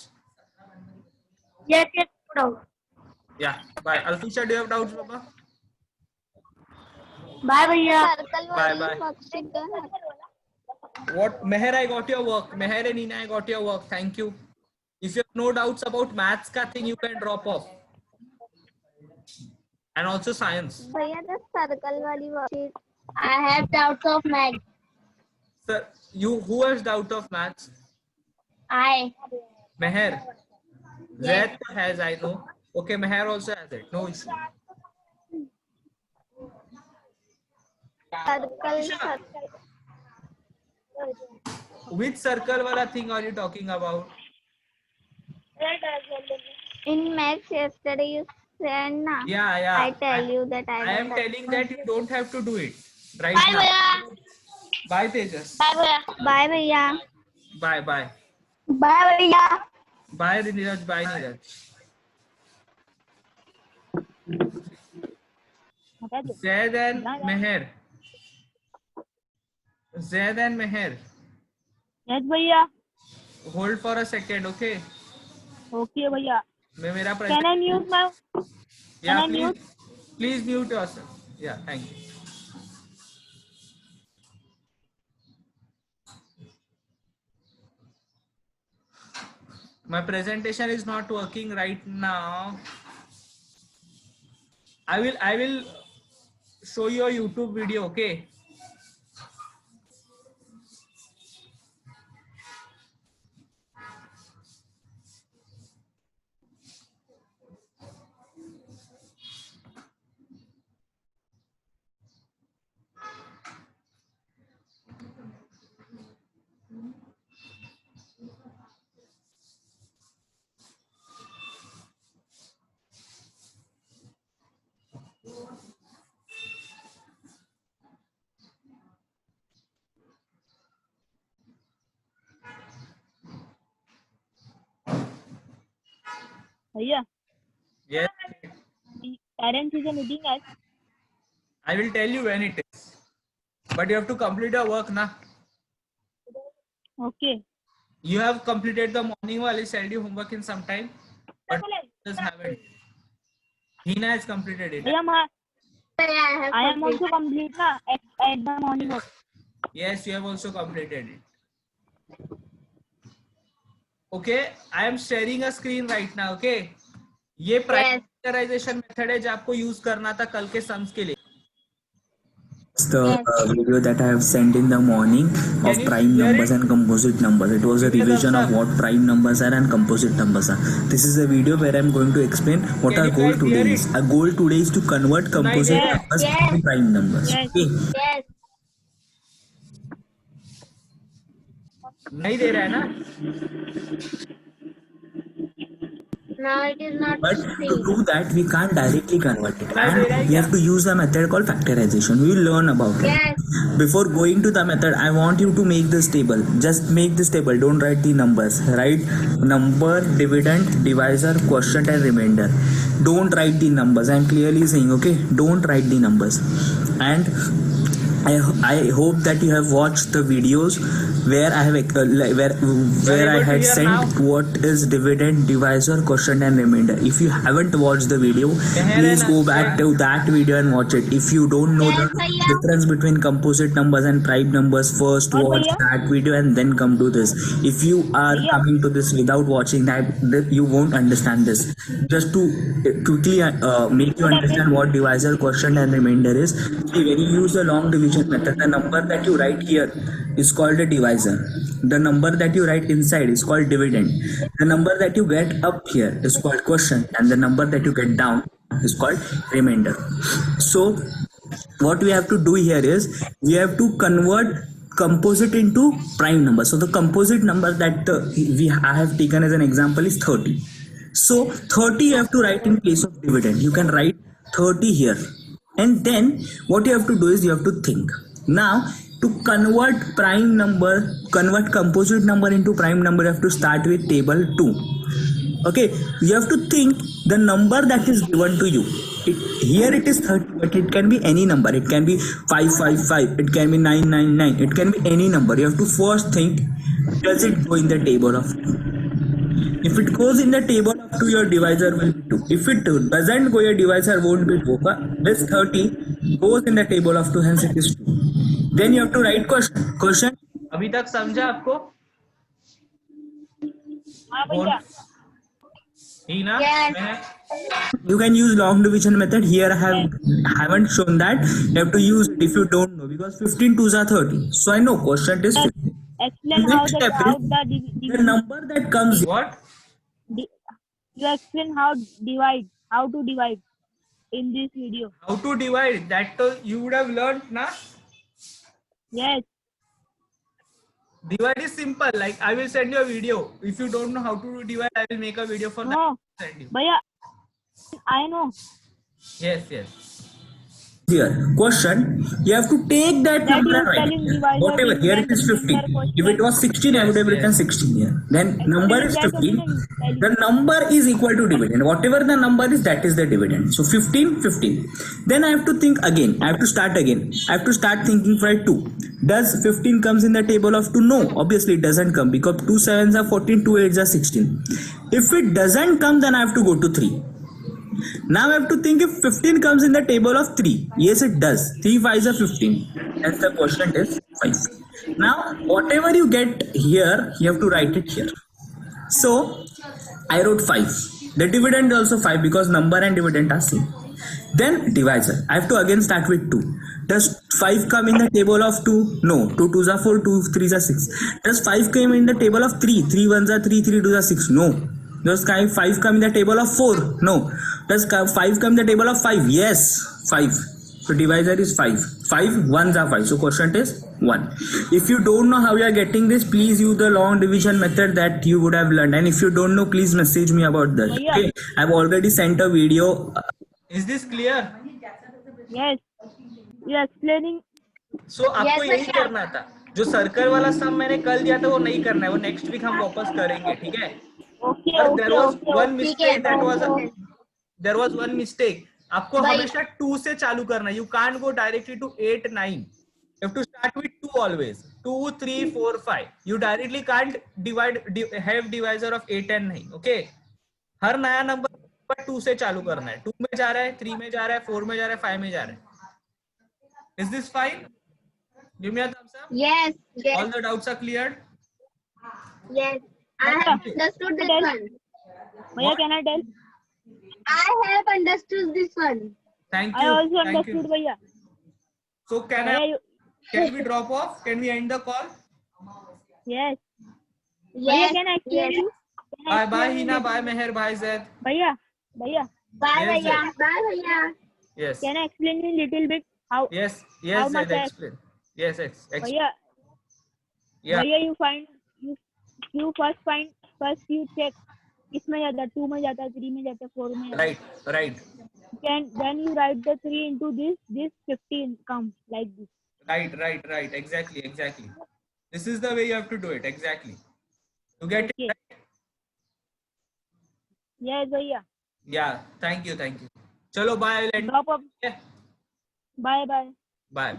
Yes, yes, no doubt. Yeah, bye. Alfisha, do you have doubts, Baba? Bye, भैया. circle Bye, वाली bye. worksheet done. What? Meher, I got your work. Meher and Nina, I got your work. Thank you. If you have no doubts about maths ka thing, you can drop off. And also science. भैया the circle वाली worksheet. I have doubts of math. Sir, who has doubt of maths? I. Meher. Yes. Zed has, I know. Okay, Meher also has it. No issue. Circle. Which circle wala thing are you talking about? In maths yesterday you said na. Yeah. I tell you that I I am will. telling that you don't have to do it right Bye, now. भैया. Bye, Tejas. Bye, भैया. Bye भैया. Bye. Bye, भैया. Bye, Niraj. Bye, Niraj. हटा दो. Zaid and Meher. Zaid and Meher. Yes, भैया. Hold for a second, okay? Okay, भैया. मैं मेरा Can I mute my? Yeah, can I please mute yourself. Yeah, thank you. My presentation is not working right now. I will show you a YouTube video, okay? भैया. Yes, Parents is a meeting at. I will tell you when it is. But you have to complete your work, na? Okay. You have completed the morning while I sent you homework in some time, but just haven't. Hina has completed it. भैया I am also complete na at the morning work. Yes, you have also completed it. Okay, I am sharing a screen right now. Okay, ये प्राइमराइजेशन method है जो आपको use करना था कल के sums के लिए. the video that I have sent in the morning of you prime hear numbers it? and composite numbers. It was a Give me a revision thumbs of what prime numbers are and composite numbers are. This is a video where I'm going to explain what Can our you goal guys today hear is. it? Our goal today is to convert composite Yes, numbers into prime numbers. Yes. Okay. Yes. नहीं दे रहा है ना? Now it is not But to do that, we can't directly convert it. Right, right, And we have to use a method called factorization. We will learn about it. Yes. Before going to the method, I want you to make this table. Just make this table. Don't write the numbers. Write number, dividend, divisor, quotient and remainder. Don't write the numbers. I'm clearly saying, okay, don't write the numbers. And I hope that you have watched the videos where I have where I able to had hear sent now? what is dividend, divisor, quotient and remainder. If you haven't watched the video, please go back to that video and watch it. If you don't know the difference between composite numbers and prime numbers, first watch that video and then come to this. If you are coming to this without watching that, you won't understand this. Just to quickly make you understand what divisor, quotient and remainder is. See, when you use the long division method, the number that you write here is called a divisor. The number that you write inside is called dividend. The number that you get up here is called quotient, and the number that you get down is called remainder. So what we have to do here is we have to convert composite into prime number. So the composite number that I have taken as an example is 30. So 30 you have to write in place of dividend. You can write 30 here. And then what you have to do is you have to think. Now to convert composite number into prime number, you have to start with table 2. Okay, you have to think the number that is given to you. Here it is 30, but it can be any number. It can be 555, it can be 999, it can be any number. You have to first think, does it go in the table of 2? If it goes in the table of 2, your divisor will be 2. If it doesn't go, your divisor won't be 2. This 30 goes in the table of 2, hence it is 2. Then you have to write quotient. अभी तक समझा आपको? हाँ भैया. ठीक ना? Yes. You can use long division method. Here I haven't shown that. You have to use it if you don't know, because 15 twos are 30. So I know quotient is 15. Explain how Next step is the number that comes. What? you explain how to divide in this video. How to divide? That you would have learned, na? Yes. Divide is simple. Like I will send you a video. If you don't know how to divide, I will make a video for that. No. Send you. Bhaiya, I know. Yes, yes. Here, question, you have to take that That number is right telling here. divisor, Whatever, here it is 15. If it was 16, I would have written 16 here. Then number is 15. The number is equal to dividend. Whatever the number is, that is the dividend. So 15, 15. Then I have to think again. I have to start again. I have to start thinking for 2. Does 15 comes in the table of 2? No, obviously it doesn't come, because 2 7s are 14, 2 8s are 16. If it doesn't come, then I have to go to 3. Now I have to think if 15 comes in the table of 3. Yes, it does. 3 5s are 15. Hence the quotient is 5. Now, whatever you get here, you have to write it here. So, I wrote 5. The dividend is also 5 because number and dividend are same. Then divisor. I have to again start with 2. Does 5 come in the table of 2? No. 2 2s are 4, 2 3s are 6. Does 5 come in the table of 3? 3 1s are 3, 3 2s are 6. No. Does 5 come in the table of 4? No. Does 5 come in the table of 5? Yes. 5. So divisor is 5. 5 1s are 5. So quotient is 1. If you don't know how you are getting this, please use the long division method that you would have learned. And if you don't know, please message me about that. Okay? I've already sent a video. Is this clear? Yes. You are explaining. So आपको यही करना था. जो circle वाला सम मैंने कल दिया था वो नहीं करना है. वो नेक्स्ट वीक हम वापस करेंगे. ठीक है? Okay. There was one mistake. There was one mistake. आपको हमेशा 2 से चालू करना है. You can't go directly to 8 9. You have to start with 2 always. 2 3 4 5. You directly can't have divisor of 8 and 9. Okay? हर नया नंबर 2 से चालू करना है. 2 में जा रहा है, 3 में जा रहा है, 4 में जा रहा है, 5 में जा रहा है. Is this fine? Give me a thumbs up. Yes. Yes. All the doubts are cleared. Yes. I have understood this one. Bhaiya, can I tell? I have understood this one. Thank you. I also Thank you. understood, Bhaiya. So can we drop off? Can we end the call? Yes. Bhaiya, can I explain you? Bye bye Hina, bye Meher, bye Zaid. Bhaiya, Yes, Zaid. Yes. can I explain you a little bit how Yes, how yes, much Zaid, I- explain. Yes, explain. Bhaiya, Yeah, भैया you first you check किसमें जाता है, 2 में जाता है, 3 में जाता है, 4 में जाता है. right. Then you write the 3 into this 15 comes like this. Right. Exactly. This is the way you have to do it. Exactly. You get Okay. it? Right? Yes भैया. Yeah. Thank you. Chalo, bye. I'll end. Drop up. Yeah. Bye. Bye.